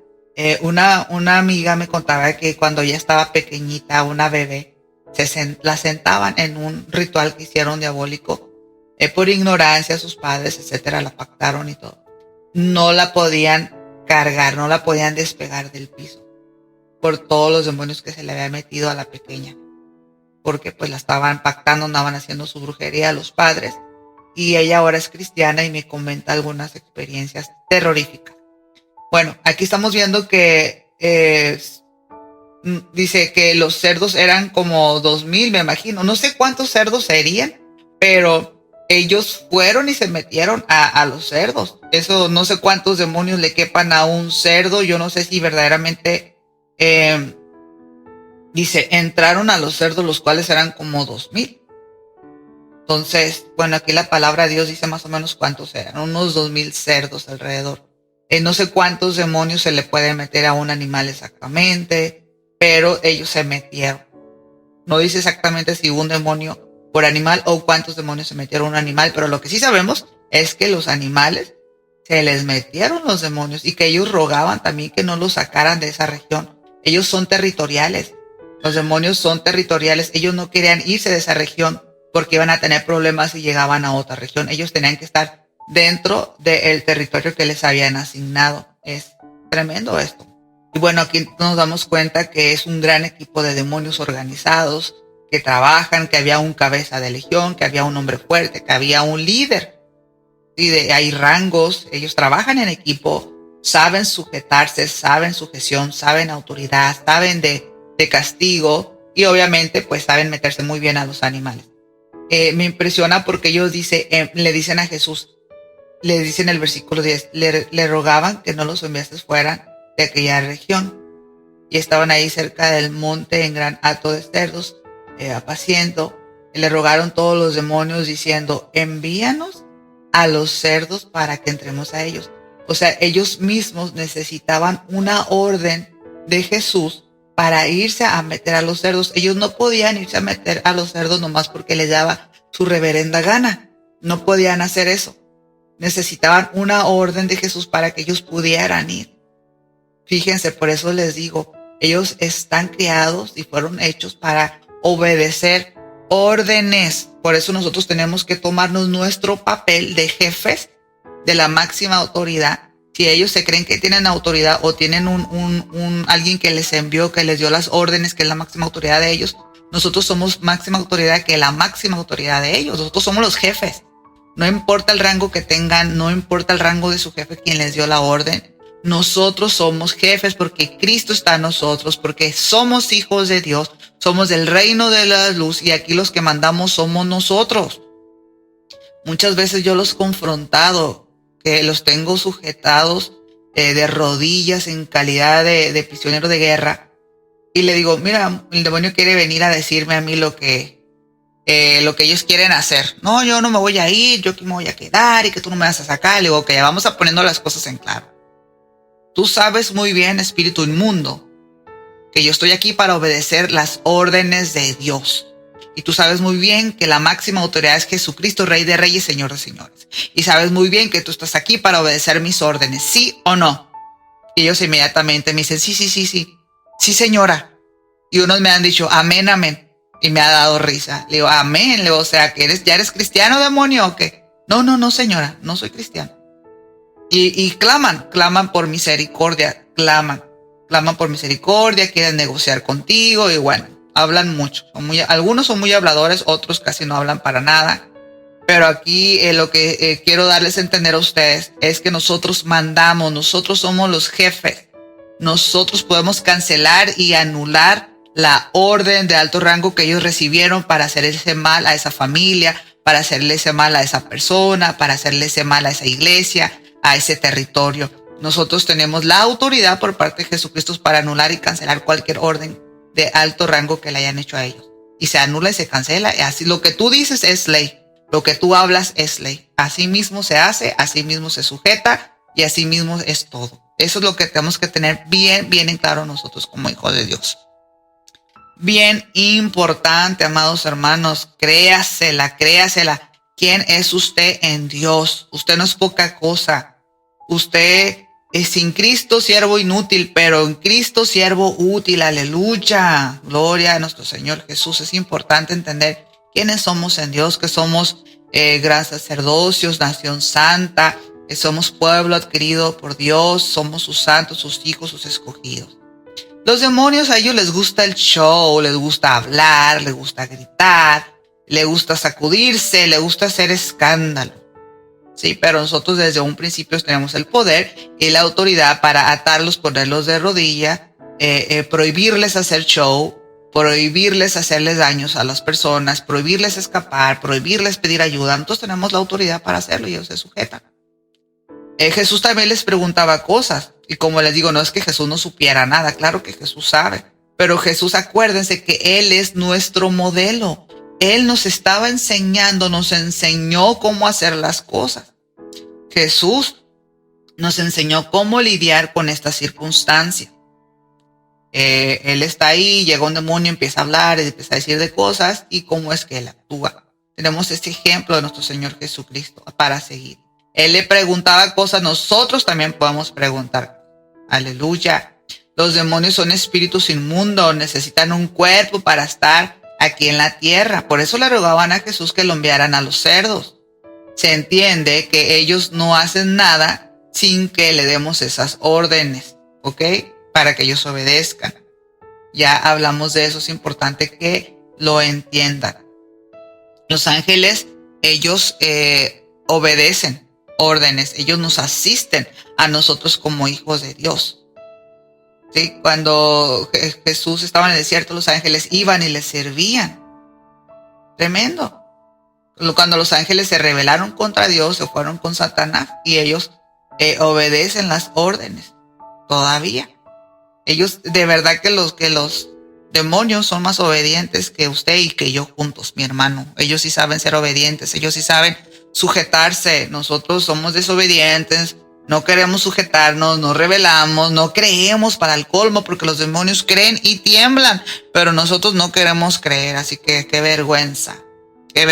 Una amiga me contaba que cuando ella estaba pequeñita, una bebé, la sentaban en un ritual que hicieron diabólico, por ignorancia, sus padres, etcétera, la pactaron y todo. No la podían cargar, no la podían despegar del piso por todos los demonios que se le había metido a la pequeña, porque pues la estaban pactando, andaban haciendo su brujería a los padres, y ella ahora es cristiana y me comenta algunas experiencias terroríficas. Bueno, aquí estamos viendo que dice que los cerdos eran como 2000, me imagino. No sé cuántos cerdos serían, pero ellos fueron y se metieron a los cerdos. Eso, no sé cuántos demonios le quepan a un cerdo. Yo no sé si verdaderamente, dice, entraron a los cerdos, los cuales eran como 2000. Entonces, bueno, aquí la palabra de Dios dice más o menos cuántos eran, unos 2000 cerdos alrededor. No sé cuántos demonios se le puede meter a un animal exactamente, pero ellos se metieron. No dice exactamente si un demonio por animal o cuántos demonios se metieron a un animal, pero lo que sí sabemos es que los animales se les metieron los demonios y que ellos rogaban también que no los sacaran de esa región. Ellos son territoriales, los demonios son territoriales, ellos no querían irse de esa región porque iban a tener problemas si llegaban a otra región. Ellos tenían que estar dentro del territorio que les habían asignado. Es tremendo esto. Y bueno, aquí nos damos cuenta que es un gran equipo de demonios organizados que trabajan, que había un cabeza de legión, que había un hombre fuerte, que había un líder. Y hay rangos, ellos trabajan en equipo, saben sujetarse, saben sujeción, saben autoridad, saben de castigo y obviamente pues saben meterse muy bien a los animales. Me impresiona porque ellos le dicen a Jesús, le dicen en el versículo 10, le rogaban que no los enviases fuera de aquella región. Y estaban ahí cerca del monte en gran hato de cerdos, apaciendo. Y le rogaron todos los demonios diciendo, envíanos a los cerdos para que entremos a ellos. O sea, ellos mismos necesitaban una orden de Jesús para irse a meter a los cerdos. Ellos no podían irse a meter a los cerdos nomás porque les daba su reverenda gana. No podían hacer eso. Necesitaban una orden de Jesús para que ellos pudieran ir. Fíjense, por eso les digo, ellos están creados y fueron hechos para obedecer órdenes. Por eso nosotros tenemos que tomarnos nuestro papel de jefes de la máxima autoridad. Si ellos se creen que tienen autoridad o tienen alguien que les envió, que les dio las órdenes, que es la máxima autoridad de ellos, nosotros somos máxima autoridad que la máxima autoridad de ellos. Nosotros somos los jefes. No importa el rango que tengan, no importa el rango de su jefe quien les dio la orden. Nosotros somos jefes porque Cristo está en nosotros, porque somos hijos de Dios, somos del reino de la luz y aquí los que mandamos somos nosotros. Muchas veces yo los he confrontado, que los tengo sujetados de rodillas en calidad de prisionero de guerra y le digo, mira, el demonio quiere venir a decirme a mí lo que ellos quieren hacer. No, yo no me voy a ir, yo aquí me voy a quedar y que tú no me vas a sacar. Le digo, ok, vamos a poniendo las cosas en claro. Tú sabes muy bien, espíritu inmundo, que yo estoy aquí para obedecer las órdenes de Dios. Y tú sabes muy bien que la máxima autoridad es Jesucristo, Rey de Reyes, Señor de Señores. Y sabes muy bien que tú estás aquí para obedecer mis órdenes, ¿sí o no? Y ellos inmediatamente me dicen, sí, sí señora. Y unos me han dicho, amén, amén. Y me ha dado risa. Le digo, amén. Le digo, o sea, que ¿ya eres cristiano, demonio, o qué? No, señora, no soy cristiano. Y claman por misericordia, claman por misericordia, quieren negociar contigo y bueno, hablan mucho. Algunos son muy habladores, otros casi no hablan para nada. Pero aquí lo que quiero darles a entender a ustedes es que nosotros mandamos, nosotros somos los jefes. Nosotros podemos cancelar y anular la orden de alto rango que ellos recibieron para hacer ese mal a esa familia, para hacerle ese mal a esa persona, para hacerle ese mal a esa iglesia, a ese territorio. Nosotros tenemos la autoridad por parte de Jesucristo para anular y cancelar cualquier orden de alto rango que le hayan hecho a ellos. Y se anula y se cancela. Así lo que tú dices es ley. Lo que tú hablas es ley. Así mismo se hace, así mismo se sujeta y así mismo es todo. Eso es lo que tenemos que tener bien en claro nosotros como hijos de Dios. Bien importante, amados hermanos, créasela. quién es usted en Dios. Usted no es poca cosa. Usted es sin Cristo siervo inútil, pero en Cristo siervo útil. Aleluya. Gloria a nuestro Señor Jesús. Es importante entender quiénes somos en Dios, que somos gran sacerdocio, nación santa, que somos pueblo adquirido por Dios, somos sus santos, sus hijos, sus escogidos. Los demonios, a ellos les gusta el show, les gusta hablar, les gusta gritar, les gusta sacudirse, les gusta hacer escándalo. Sí, pero nosotros desde un principio tenemos el poder y la autoridad para atarlos, ponerlos de rodilla, prohibirles hacer show, prohibirles hacerles daños a las personas, prohibirles escapar, prohibirles pedir ayuda. Nosotros tenemos la autoridad para hacerlo y ellos se sujetan. Jesús también les preguntaba cosas. Y como les digo, no es que Jesús no supiera nada. Claro que Jesús sabe. Pero Jesús, acuérdense que Él es nuestro modelo. Él nos estaba enseñando, nos enseñó cómo hacer las cosas. Jesús nos enseñó cómo lidiar con esta circunstancia. Él está ahí, llega un demonio, empieza a hablar, empieza a decir de cosas y cómo es que Él actúa. Tenemos este ejemplo de nuestro Señor Jesucristo para seguir. Él le preguntaba cosas, nosotros también podemos preguntar. Aleluya. Los demonios son espíritus inmundos, necesitan un cuerpo para estar aquí en la tierra. Por eso le rogaban a Jesús que lo enviaran a los cerdos. Se entiende que ellos no hacen nada sin que le demos esas órdenes, ¿ok? Para que ellos obedezcan. Ya hablamos de eso, es importante que lo entiendan. Los ángeles, ellos obedecen órdenes, ellos nos asisten a nosotros como hijos de Dios. ¿Sí? Cuando Jesús estaba en el desierto, los ángeles iban y le servían. Tremendo. Cuando los ángeles se rebelaron contra Dios, se fueron con Satanás y ellos obedecen las órdenes todavía. Ellos, de verdad que los demonios son más obedientes que usted y que yo juntos, mi hermano. Ellos sí saben ser obedientes, ellos sí saben sujetarse. Nosotros somos desobedientes, no queremos sujetarnos, no rebelamos, no creemos para el colmo, porque los demonios creen y tiemblan, pero nosotros no queremos creer, así que qué vergüenza de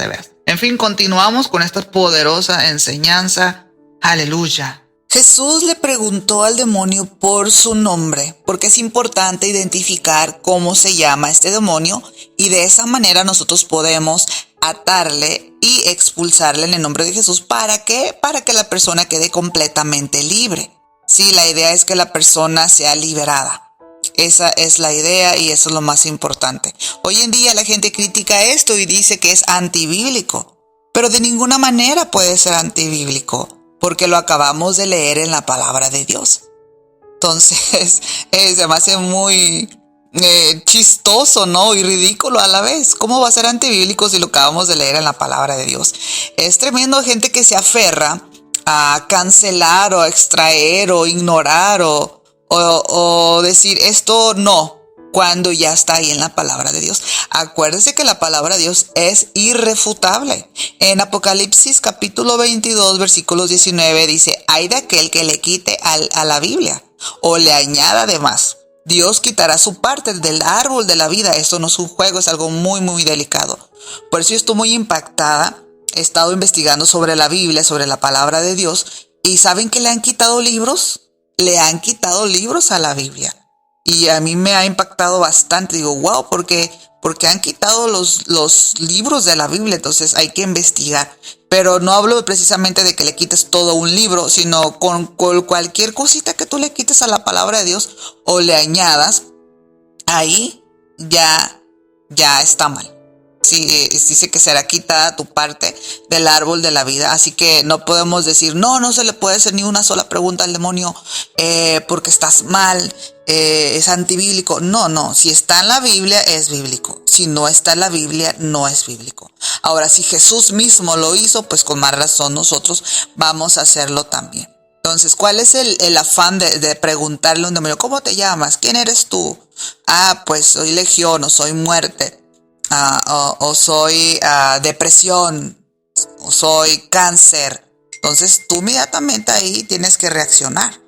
veras. En fin, continuamos con esta poderosa enseñanza. Aleluya. Jesús le preguntó al demonio por su nombre, porque es importante identificar cómo se llama este demonio y de esa manera nosotros podemos atarle y expulsarle en el nombre de Jesús. ¿Para qué? Para que la persona quede completamente libre. Sí, la idea es que la persona sea liberada. Esa es la idea y eso es lo más importante. Hoy en día la gente critica esto y dice que es antibíblico, pero de ninguna manera puede ser antibíblico, porque lo acabamos de leer en la palabra de Dios. Entonces, se me hace muy chistoso, ¿no? Y ridículo a la vez. ¿Cómo va a ser antibíblico si lo acabamos de leer en la palabra de Dios? Es tremendo gente que se aferra a cancelar o a extraer o ignorar o decir esto no, cuando ya está ahí en la palabra de Dios. Acuérdense que la palabra de Dios es irrefutable. En Apocalipsis capítulo 22 versículos 19 dice: ay de aquel que le quite a la Biblia o le añada de más. Dios quitará su parte del árbol de la vida. Esto no es un juego, es algo muy muy delicado. Por eso yo estoy muy impactada. He estado investigando sobre la Biblia, sobre la palabra de Dios, y ¿saben que le han quitado libros? Le han quitado libros a la Biblia. Y a mí me ha impactado bastante. Digo, wow, porque han quitado los libros de la Biblia. Entonces hay que investigar. Pero no hablo precisamente de que le quites todo un libro, sino con cualquier cosita que tú le quites a la palabra de Dios o le añadas, ahí ya está mal. Sí, dice que será quitada tu parte del árbol de la vida. Así que no podemos decir, no se le puede hacer ni una sola pregunta al demonio porque estás mal, es antibíblico. No, si está en la Biblia es bíblico. Si no está en la Biblia no es bíblico. Ahora, si Jesús mismo lo hizo, pues con más razón nosotros vamos a hacerlo también. Entonces, ¿cuál es el afán de preguntarle a un demonio? ¿Cómo te llamas? ¿Quién eres tú? Pues soy legión o soy muerte. O soy depresión, o soy cáncer. Entonces tú inmediatamente ahí tienes que reaccionar.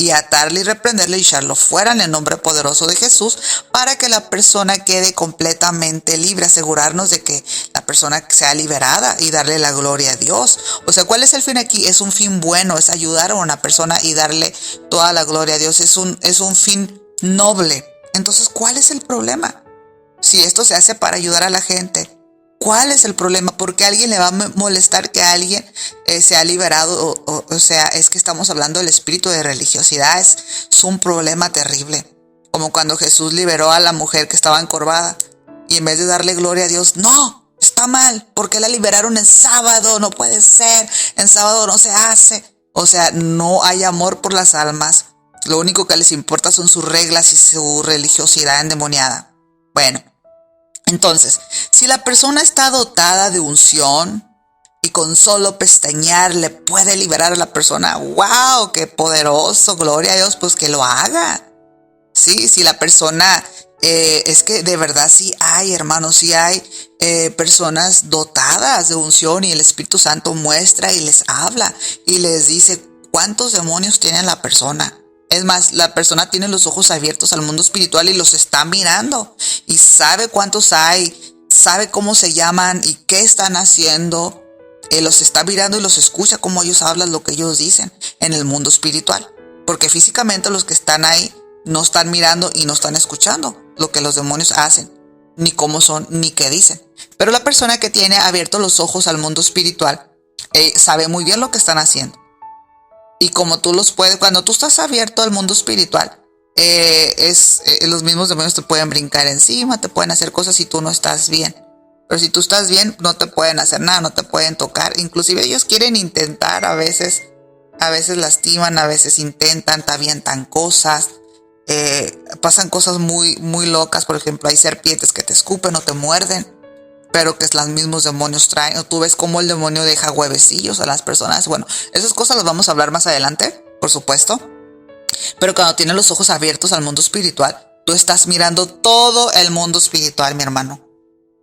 y atarle y reprenderle y echarlo fuera en el nombre poderoso de Jesús para que la persona quede completamente libre, asegurarnos de que la persona sea liberada y darle la gloria a Dios. O sea, ¿cuál es el fin aquí? Es un fin bueno, es ayudar a una persona y darle toda la gloria a Dios. Es un fin noble. Entonces, ¿cuál es el problema? Si esto se hace para ayudar a la gente, ¿cuál es el problema? ¿Por qué a alguien le va a molestar que alguien sea liberado? O sea, es que estamos hablando del espíritu de religiosidad. Es un problema terrible. Como cuando Jesús liberó a la mujer que estaba encorvada. Y en vez de darle gloria a Dios, no, está mal. ¿Por qué la liberaron en sábado? No puede ser. En sábado no se hace. O sea, no hay amor por las almas. Lo único que les importa son sus reglas y su religiosidad endemoniada. Bueno. Entonces, si la persona está dotada de unción y con solo pestañear le puede liberar a la persona, ¡wow! ¡Qué poderoso! Gloria a Dios, pues que lo haga. Sí, si la persona, es que de verdad sí hay, hermanos, sí hay personas dotadas de unción y el Espíritu Santo muestra y les habla y les dice cuántos demonios tiene la persona. Es más, la persona tiene los ojos abiertos al mundo espiritual y los está mirando y sabe cuántos hay, sabe cómo se llaman y qué están haciendo. Los está mirando y los escucha cómo ellos hablan, lo que ellos dicen en el mundo espiritual. Porque físicamente los que están ahí no están mirando y no están escuchando lo que los demonios hacen, ni cómo son, ni qué dicen. Pero la persona que tiene abiertos los ojos al mundo espiritual sabe muy bien lo que están haciendo. Y como tú los puedes, cuando tú estás abierto al mundo espiritual, los mismos demonios te pueden brincar encima, te pueden hacer cosas si tú no estás bien. Pero si tú estás bien, no te pueden hacer nada, no te pueden tocar. Inclusive ellos quieren intentar, a veces lastiman, a veces intentan, te avientan cosas. Pasan cosas muy, muy locas. Por ejemplo, hay serpientes que te escupen o te muerden, pero que los mismos demonios traen. O tú ves cómo el demonio deja huevecillos a las personas. Bueno, esas cosas las vamos a hablar más adelante, por supuesto. Pero cuando tienes los ojos abiertos al mundo espiritual, tú estás mirando todo el mundo espiritual, mi hermano.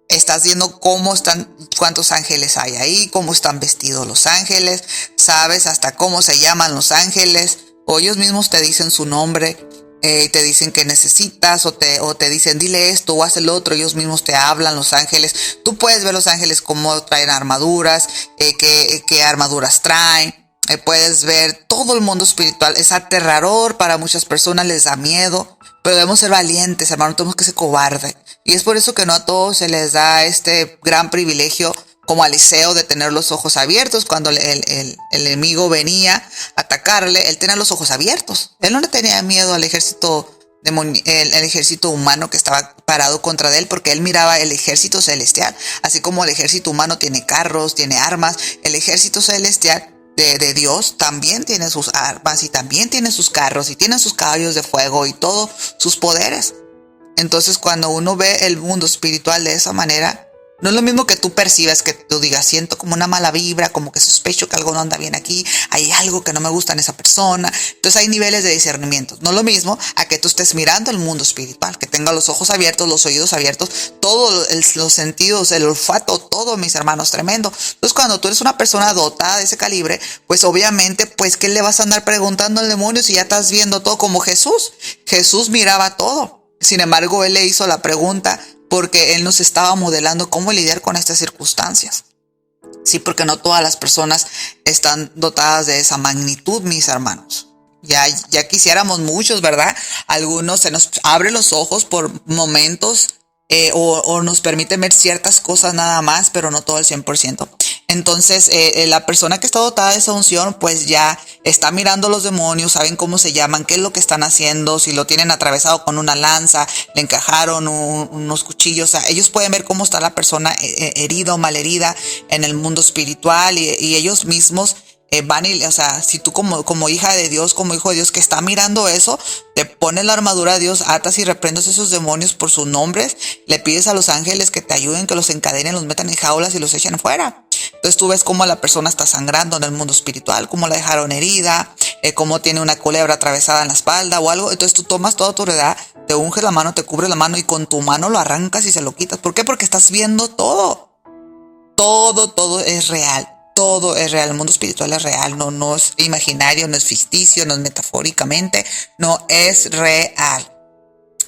Estás viendo cómo están, cuántos ángeles hay ahí, cómo están vestidos los ángeles, sabes hasta cómo se llaman los ángeles, o ellos mismos te dicen su nombre. Te dicen que necesitas o te dicen dile esto o haz el otro, ellos mismos te hablan, los ángeles. Tú puedes ver los ángeles cómo traen armaduras, qué armaduras traen, puedes ver todo el mundo espiritual. Es aterrador para muchas personas, les da miedo, pero debemos ser valientes, hermano, no tenemos que ser cobardes. Y es por eso que no a todos se les da este gran privilegio como a Eliseo de tener los ojos abiertos. Cuando el enemigo venía a atacarle, él tenía los ojos abiertos. Él no le tenía miedo al ejército el ejército humano que estaba parado contra él, porque él miraba el ejército celestial. Así como el ejército humano tiene carros, tiene armas, el ejército celestial de Dios también tiene sus armas y también tiene sus carros y tiene sus caballos de fuego y todos sus poderes. Entonces, cuando uno ve el mundo espiritual de esa manera, no es lo mismo que tú percibas, que tú digas, siento como una mala vibra, como que sospecho que algo no anda bien aquí, hay algo que no me gusta en esa persona. Entonces hay niveles de discernimiento. No es lo mismo a que tú estés mirando el mundo espiritual, que tengas los ojos abiertos, los oídos abiertos, todos los sentidos, el olfato, todo, mis hermanos, tremendo. Entonces cuando tú eres una persona dotada de ese calibre, pues obviamente, pues ¿qué le vas a andar preguntando al demonio si ya estás viendo todo como Jesús? Jesús miraba todo. Sin embargo, él le hizo la pregunta porque él nos estaba modelando cómo lidiar con estas circunstancias. Sí, porque no todas las personas están dotadas de esa magnitud, mis hermanos. Ya quisiéramos muchos, ¿verdad? Algunos se nos abren los ojos por momentos o nos permiten ver ciertas cosas nada más, pero no todo el 100%. Entonces, la persona que está dotada de esa unción, pues ya está mirando los demonios, saben cómo se llaman, qué es lo que están haciendo, si lo tienen atravesado con una lanza, le encajaron unos cuchillos. O sea, ellos pueden ver cómo está la persona herida o malherida en el mundo espiritual y ellos mismos van y, o sea, si tú como hija de Dios, como hijo de Dios que está mirando eso, te pones la armadura de Dios, atas y reprendes esos demonios por sus nombres, le pides a los ángeles que te ayuden, que los encadenen, los metan en jaulas y los echen fuera. Entonces tú ves cómo la persona está sangrando en el mundo espiritual, cómo la dejaron herida, cómo tiene una culebra atravesada en la espalda o algo. Entonces tú tomas toda tu autoridad, te unges la mano, te cubres la mano y con tu mano lo arrancas y se lo quitas. ¿Por qué? Porque estás viendo todo. Todo es real. todo es real, el mundo espiritual es real, no es imaginario, no es ficticio, no es metafóricamente, no es real,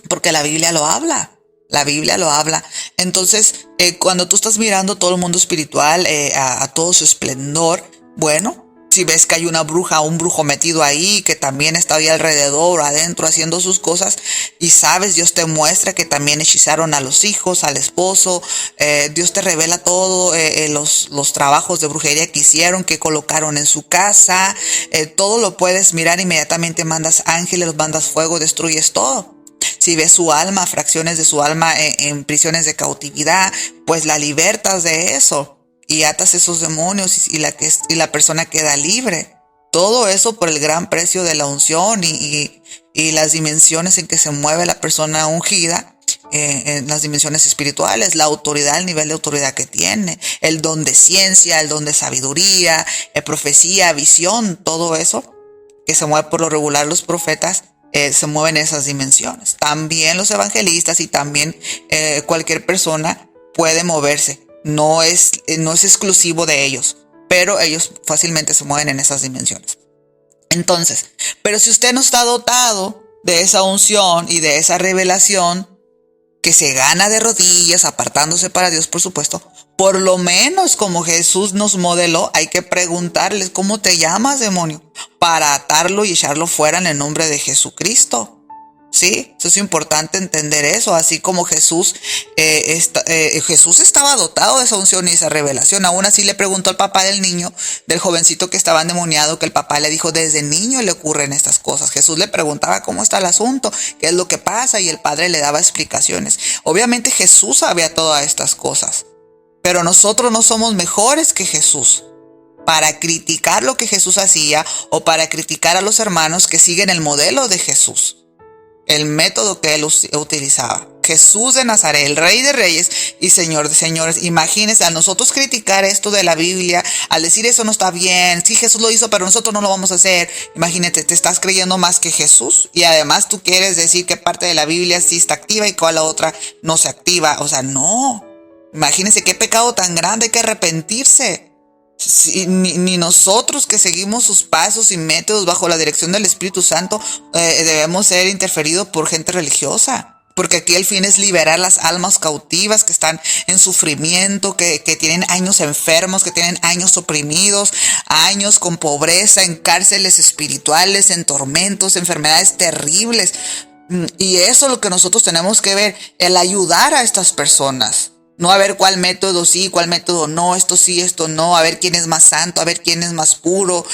porque la Biblia lo habla. La Biblia lo habla. Entonces, cuando tú estás mirando todo el mundo espiritual, a todo su esplendor, bueno, si ves que hay una bruja o un brujo metido ahí, que también está ahí alrededor, adentro, haciendo sus cosas, y sabes, Dios te muestra que también hechizaron a los hijos, al esposo, Dios te revela todo, los trabajos de brujería que hicieron, que colocaron en su casa, todo lo puedes mirar, inmediatamente mandas ángeles, mandas fuego, destruyes todo. Si ves su alma, fracciones de su alma en prisiones de cautividad, pues la libertas de eso y atas esos demonios y la persona queda libre. Todo eso por el gran precio de la unción y las dimensiones en que se mueve la persona ungida, en las dimensiones espirituales, la autoridad, el nivel de autoridad que tiene, el don de ciencia, el don de sabiduría, profecía, visión, todo eso que se mueve por lo regular los profetas. Se mueven esas dimensiones. También los evangelistas y también cualquier persona puede moverse. No es exclusivo de ellos, pero ellos fácilmente se mueven en esas dimensiones. Entonces, pero si usted no está dotado de esa unción y de esa revelación, que se gana de rodillas, apartándose para Dios, por supuesto, por lo menos como Jesús nos modeló, hay que preguntarles: ¿cómo te llamas, demonio? Para atarlo y echarlo fuera en el nombre de Jesucristo. Sí, eso es importante entender eso, así como Jesús estaba dotado de esa unción y esa revelación. Aún así le preguntó al papá del niño, del jovencito que estaba endemoniado, que el papá le dijo: desde niño le ocurren estas cosas. Jesús le preguntaba cómo está el asunto, qué es lo que pasa, y el padre le daba explicaciones. Obviamente Jesús sabía todas estas cosas, pero nosotros no somos mejores que Jesús para criticar lo que Jesús hacía o para criticar a los hermanos que siguen el modelo de Jesús, el método que él utilizaba. Jesús de Nazaret, el Rey de Reyes y Señor de Señores. Imagínense, a nosotros criticar esto de la Biblia, al decir eso no está bien, sí, Jesús lo hizo, pero nosotros no lo vamos a hacer. Imagínate, te estás creyendo más que Jesús y además tú quieres decir qué parte de la Biblia sí está activa y cuál la otra no se activa. O sea, no. Imagínense qué pecado tan grande, hay que arrepentirse. Sí, ni nosotros que seguimos sus pasos y métodos bajo la dirección del Espíritu Santo debemos ser interferidos por gente religiosa, porque aquí el fin es liberar las almas cautivas que están en sufrimiento, que tienen años enfermos, que tienen años oprimidos, años con pobreza, en cárceles espirituales, en tormentos, enfermedades terribles. Y eso es lo que nosotros tenemos que ver, el ayudar a estas personas. No a ver cuál método sí, cuál método no, esto sí, esto no, a ver quién es más santo, a ver quién es más puro,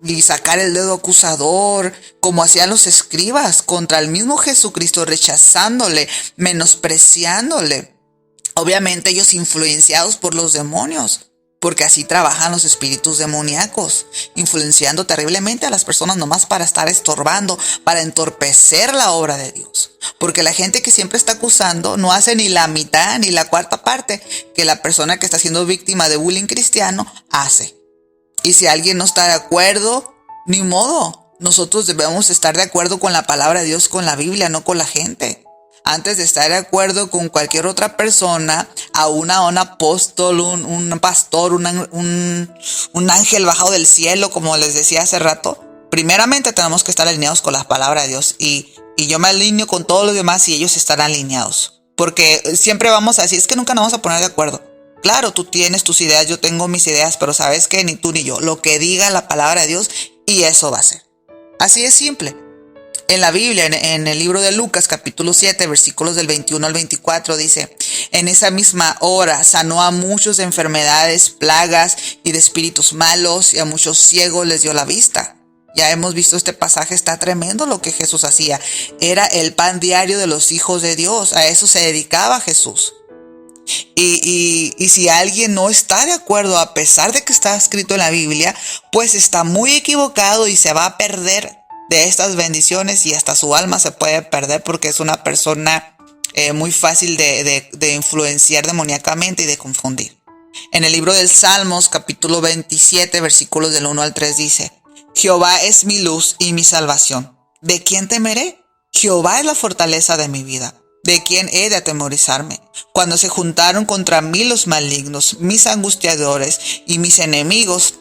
y sacar el dedo acusador, como hacían los escribas contra el mismo Jesucristo, rechazándole, menospreciándole. Obviamente ellos influenciados por los demonios, porque así trabajan los espíritus demoníacos, influenciando terriblemente a las personas nomás para estar estorbando, para entorpecer la obra de Dios. Porque la gente que siempre está acusando no hace ni la mitad ni la cuarta parte que la persona que está siendo víctima de bullying cristiano hace. Y si alguien no está de acuerdo, ni modo. Nosotros debemos estar de acuerdo con la palabra de Dios, con la Biblia, no con la gente. Antes de estar de acuerdo con cualquier otra persona, a un apóstol, un pastor, un ángel bajado del cielo, como les decía hace rato, primeramente tenemos que estar alineados con la palabra de Dios. Y yo me alineo con todos los demás y ellos estarán alineados. Porque siempre vamos a decir, es que nunca nos vamos a poner de acuerdo. Claro, tú tienes tus ideas, yo tengo mis ideas, pero ¿sabes qué? Ni tú ni yo. Lo que diga la palabra de Dios, y eso va a ser. Así es simple. En la Biblia, en el libro de Lucas, capítulo 7, versículos del 21 al 24, dice: en esa misma hora sanó a muchos de enfermedades, plagas y de espíritus malos, y a muchos ciegos les dio la vista. Ya hemos visto este pasaje, está tremendo lo que Jesús hacía. Era el pan diario de los hijos de Dios, a eso se dedicaba Jesús. Y si alguien no está de acuerdo, a pesar de que está escrito en la Biblia, pues está muy equivocado y se va a perder de estas bendiciones, y hasta su alma se puede perder porque es una persona muy fácil de influenciar demoníacamente y de confundir. En el libro del Salmos, capítulo 27, versículos del 1 al 3 dice: Jehová es mi luz y mi salvación. ¿De quién temeré? Jehová es la fortaleza de mi vida. ¿De quién he de atemorizarme? Cuando se juntaron contra mí los malignos, mis angustiadores y mis enemigos,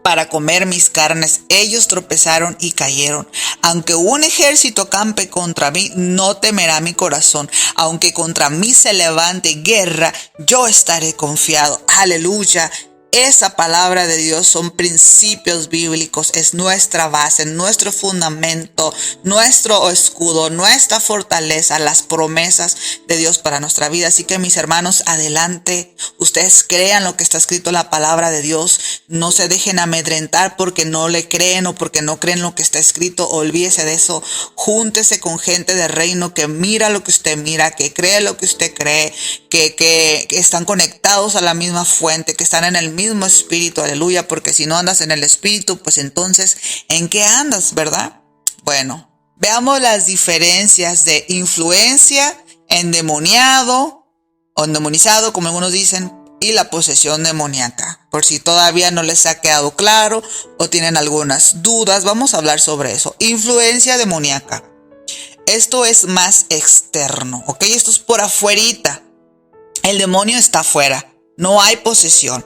para comer mis carnes, ellos tropezaron y cayeron. Aunque un ejército campe contra mí, no temerá mi corazón. Aunque contra mí se levante guerra, yo estaré confiado. Aleluya. Esa palabra de Dios son principios bíblicos, es nuestra base, nuestro fundamento, nuestro escudo, nuestra fortaleza, las promesas de Dios para nuestra vida. Así que mis hermanos, adelante, ustedes crean lo que está escrito en la palabra de Dios, no se dejen amedrentar porque no le creen o porque no creen lo que está escrito, olvídese de eso, júntese con gente de reino que mira lo que usted mira, que cree lo que usted cree, que están conectados a la misma fuente, que están en el mismo espíritu, aleluya, porque si no andas en el espíritu, pues entonces, ¿en qué andas, verdad? Bueno, veamos las diferencias de influencia, endemoniado, o endemonizado, como algunos dicen, y la posesión demoníaca. Por si todavía no les ha quedado claro o tienen algunas dudas, vamos a hablar sobre eso. Influencia demoníaca. Esto es más externo, ¿ok? Esto es por afuerita. El demonio está afuera, no hay posesión.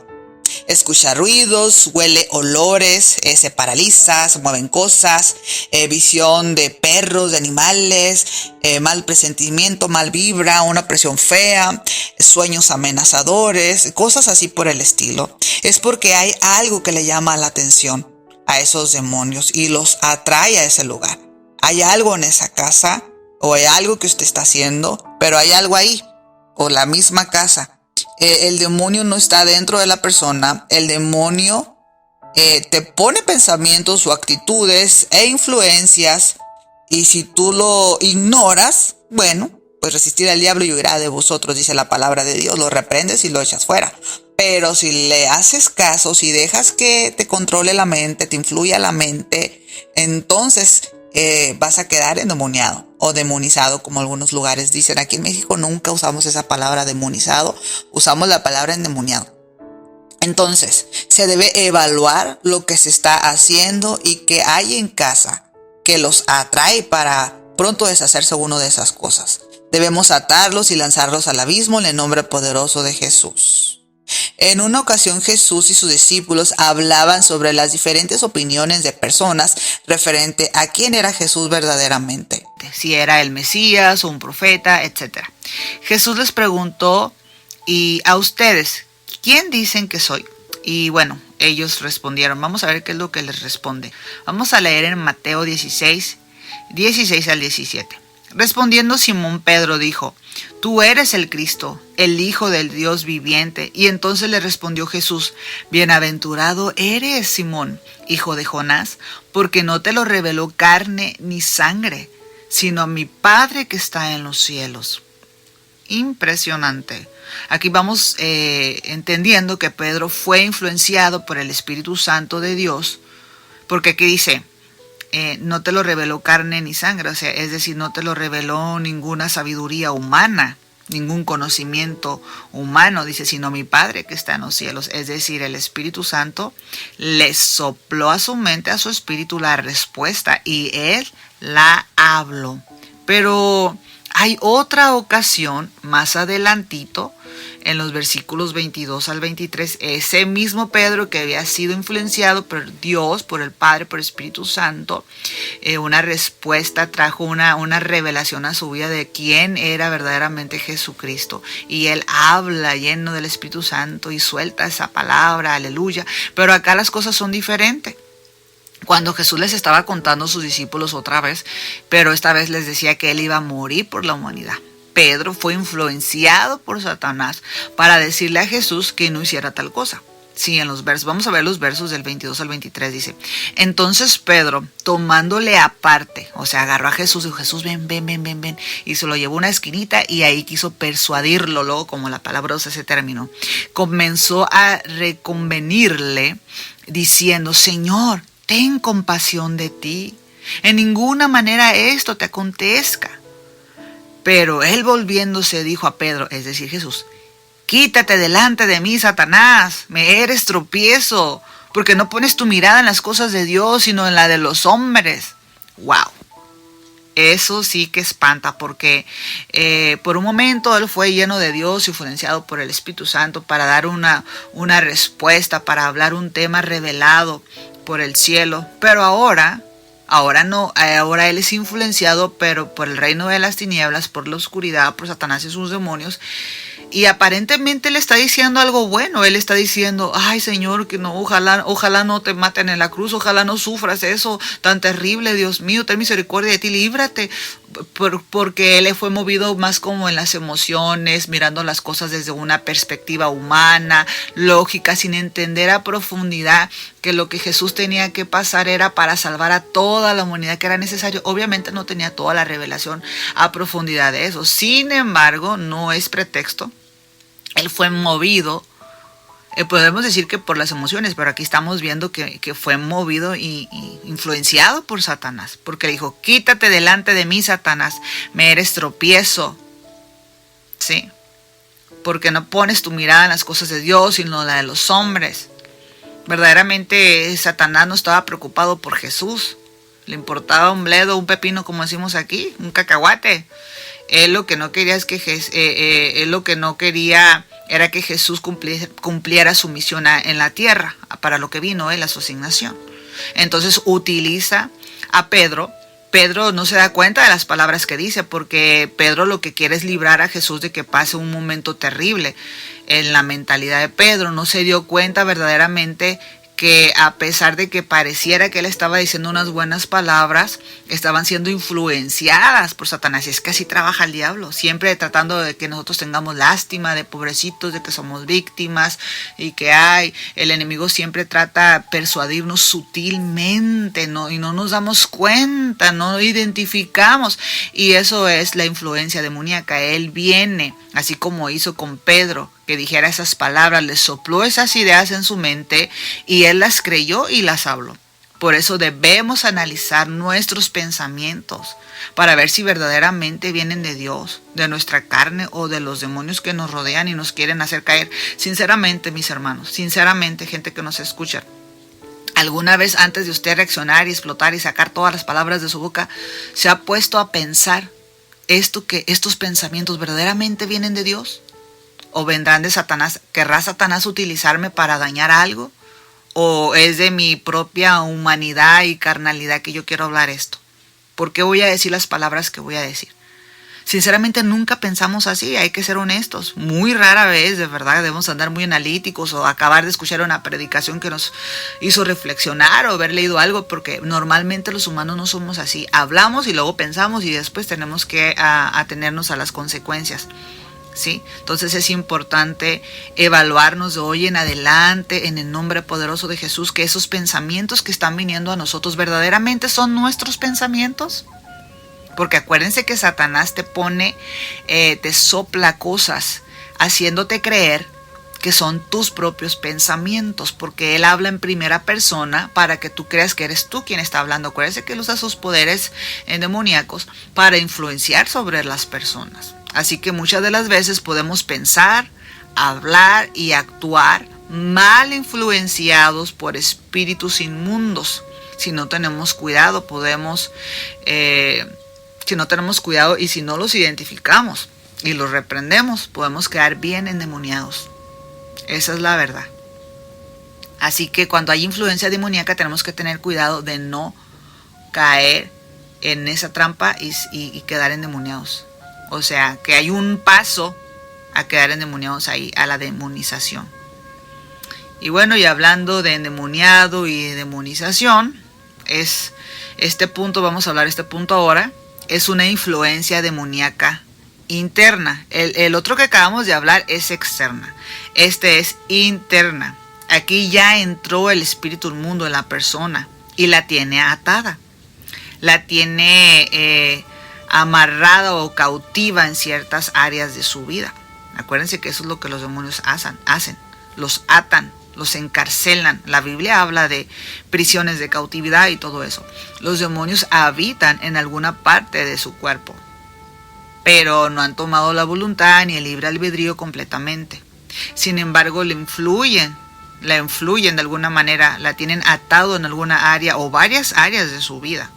Escucha ruidos, huele olores, se paraliza, se mueven cosas, visión de perros, de animales, mal presentimiento, mal vibra, una presión fea, sueños amenazadores, cosas así por el estilo. Es porque hay algo que le llama la atención a esos demonios y los atrae a ese lugar. Hay algo en esa casa o hay algo que usted está haciendo, pero hay algo ahí, o la misma casa. El demonio no está dentro de la persona. El demonio te pone pensamientos o actitudes e influencias, y si tú lo ignoras, bueno, pues resistir al diablo y huirá de vosotros, dice la palabra de Dios. Lo reprendes y lo echas fuera. Pero si le haces caso, si dejas que te controle la mente, te influya la mente, entonces vas a quedar endemoniado o demonizado, como algunos lugares dicen. Aquí en México nunca usamos esa palabra demonizado, usamos la palabra endemoniado. Entonces, se debe evaluar lo que se está haciendo y que hay en casa que los atrae para pronto deshacerse uno de esas cosas. Debemos atarlos y lanzarlos al abismo en el nombre poderoso de Jesús. En una ocasión Jesús y sus discípulos hablaban sobre las diferentes opiniones de personas referente a quién era Jesús verdaderamente. Si era el Mesías o un profeta, etc. Jesús les preguntó: ¿y a ustedes quién dicen que soy? Y bueno, ellos respondieron. Vamos a ver qué es lo que les responde. Vamos a leer en Mateo 16 al 17. Respondiendo Simón Pedro dijo: tú eres el Cristo, el Hijo del Dios viviente. Y entonces le respondió Jesús: bienaventurado eres, Simón, hijo de Jonás, porque no te lo reveló carne ni sangre, sino mi Padre que está en los cielos. Impresionante. Aquí vamos entendiendo que Pedro fue influenciado por el Espíritu Santo de Dios, porque aquí dice: no te lo reveló carne ni sangre, o sea, es decir, no te lo reveló ninguna sabiduría humana, ningún conocimiento humano, dice, sino mi Padre que está en los cielos. Es decir, el Espíritu Santo le sopló a su mente, a su espíritu, la respuesta, y él la habló. Pero hay otra ocasión más adelantito, en los versículos 22 al 23, ese mismo Pedro que había sido influenciado por Dios, por el Padre, por el Espíritu Santo, una respuesta, trajo una revelación a su vida de quién era verdaderamente Jesucristo. Y él habla lleno del Espíritu Santo y suelta esa palabra, aleluya. Pero acá las cosas son diferentes. Cuando Jesús les estaba contando a sus discípulos otra vez, pero esta vez les decía que él iba a morir por la humanidad. Pedro fue influenciado por Satanás para decirle a Jesús que no hiciera tal cosa. Sí, en los versos, vamos a ver los versos del 22 al 23, dice: entonces Pedro, tomándole aparte, o sea, agarró a Jesús y dijo: Jesús, ven, y se lo llevó a una esquinita y ahí quiso persuadirlo, luego como la palabra usa ese término, comenzó a reconvenirle diciendo: Señor, ten compasión de ti, en ninguna manera esto te acontezca. Pero él volviéndose dijo a Pedro, es decir Jesús: quítate delante de mí, Satanás, me eres tropiezo, porque no pones tu mirada en las cosas de Dios, sino en la de los hombres. ¡Wow! Eso sí que espanta, porque por un momento él fue lleno de Dios, influenciado por el Espíritu Santo para dar una respuesta, para hablar un tema revelado por el cielo. Pero ahora no, ahora él es influenciado, pero por el reino de las tinieblas, por la oscuridad, por Satanás y sus demonios. Y aparentemente le está diciendo algo bueno. Él está diciendo, ay Señor, que no, ojalá no te maten en la cruz, ojalá no sufras eso tan terrible, Dios mío, ten misericordia de ti, líbrate. Porque él fue movido más como en las emociones, mirando las cosas desde una perspectiva humana, lógica, sin entender a profundidad que lo que Jesús tenía que pasar era para salvar a toda la humanidad, que era necesario. Obviamente no tenía toda la revelación a profundidad de eso. Sin embargo, no es pretexto. Él fue movido, podemos decir que por las emociones, pero aquí estamos viendo que fue movido y influenciado por Satanás, porque le dijo, quítate delante de mí, Satanás, me eres tropiezo, ¿sí? Porque no pones tu mirada en las cosas de Dios, sino la de los hombres. Verdaderamente Satanás no estaba preocupado por Jesús, le importaba un bledo, un pepino, como decimos aquí, un cacahuate. Él lo que no quería es que él lo que no quería era que Jesús cumpliera su misión en la tierra, para lo que vino él, a su asignación. Entonces utiliza a Pedro. Pedro no se da cuenta de las palabras que dice, porque Pedro lo que quiere es librar a Jesús de que pase un momento terrible. En la mentalidad de Pedro no se dio cuenta verdaderamente que a pesar de que pareciera que él estaba diciendo unas buenas palabras, estaban siendo influenciadas por Satanás. Y es que así trabaja el diablo, siempre tratando de que nosotros tengamos lástima, de pobrecitos, de que somos víctimas, y que el enemigo siempre trata de persuadirnos sutilmente, ¿no? Y no nos damos cuenta, no identificamos, y eso es la influencia demoníaca. Él viene, así como hizo con Pedro, que dijera esas palabras, le sopló esas ideas en su mente y él las creyó y las habló. Por eso debemos analizar nuestros pensamientos para ver si verdaderamente vienen de Dios, de nuestra carne o de los demonios que nos rodean y nos quieren hacer caer. Sinceramente, mis hermanos, sinceramente, gente que nos escucha, ¿alguna vez antes de usted reaccionar y explotar y sacar todas las palabras de su boca, se ha puesto a pensar que estos pensamientos verdaderamente vienen de Dios? ¿O vendrán de Satanás? ¿Querrá Satanás utilizarme para dañar algo? ¿O es de mi propia humanidad y carnalidad que yo quiero hablar esto? ¿Por qué voy a decir las palabras que voy a decir? Sinceramente nunca pensamos así, hay que ser honestos. Muy rara vez, de verdad, debemos andar muy analíticos o acabar de escuchar una predicación que nos hizo reflexionar o haber leído algo, porque normalmente los humanos no somos así. Hablamos y luego pensamos y después tenemos que atenernos a las consecuencias. ¿Sí? Entonces es importante evaluarnos de hoy en adelante en el nombre poderoso de Jesús, que esos pensamientos que están viniendo a nosotros verdaderamente son nuestros pensamientos. Porque acuérdense que Satanás te pone, te sopla cosas haciéndote creer que son tus propios pensamientos, porque él habla en primera persona para que tú creas que eres tú quien está hablando. Acuérdense que él usa sus poderes demoníacos para influenciar sobre las personas. Así que muchas de las veces podemos pensar, hablar y actuar mal influenciados por espíritus inmundos. Si no tenemos cuidado, si no tenemos cuidado y si no los identificamos y los reprendemos, podemos quedar bien endemoniados. Esa es la verdad. Así que cuando hay influencia demoníaca tenemos que tener cuidado de no caer en esa trampa y quedar endemoniados. O sea, que hay un paso a quedar endemoniados ahí, a la demonización. Y bueno, y hablando de endemoniado y demonización, es este punto, vamos a hablar de este punto ahora, es una influencia demoníaca interna. El otro que acabamos de hablar es externa. Este es interna. Aquí ya entró el espíritu inmundo en la persona y la tiene atada. La tiene amarrada o cautiva en ciertas áreas de su vida. Acuérdense que eso es lo que los demonios hacen. Los atan, los encarcelan. La Biblia habla de prisiones de cautividad y todo eso. Los demonios habitan en alguna parte de su cuerpo, pero no han tomado la voluntad ni el libre albedrío completamente. Sin embargo, la influyen de alguna manera, la tienen atado en alguna área o varias áreas de su vida.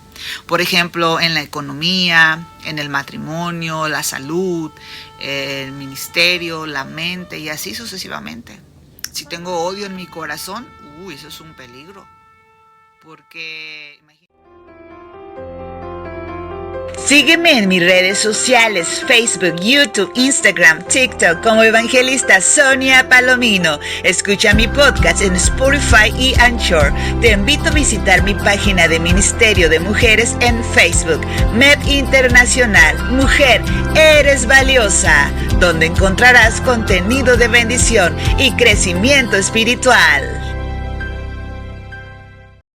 Por ejemplo, en la economía, en el matrimonio, la salud, el ministerio, la mente y así sucesivamente. Si tengo odio en mi corazón, eso es un peligro. Porque sígueme en mis redes sociales, Facebook, YouTube, Instagram, TikTok como Evangelista Sonia Palomino. Escucha mi podcast en Spotify y Anchor. Te invito a visitar mi página de Ministerio de Mujeres en Facebook, MEP Internacional. Mujer, eres valiosa, donde encontrarás contenido de bendición y crecimiento espiritual.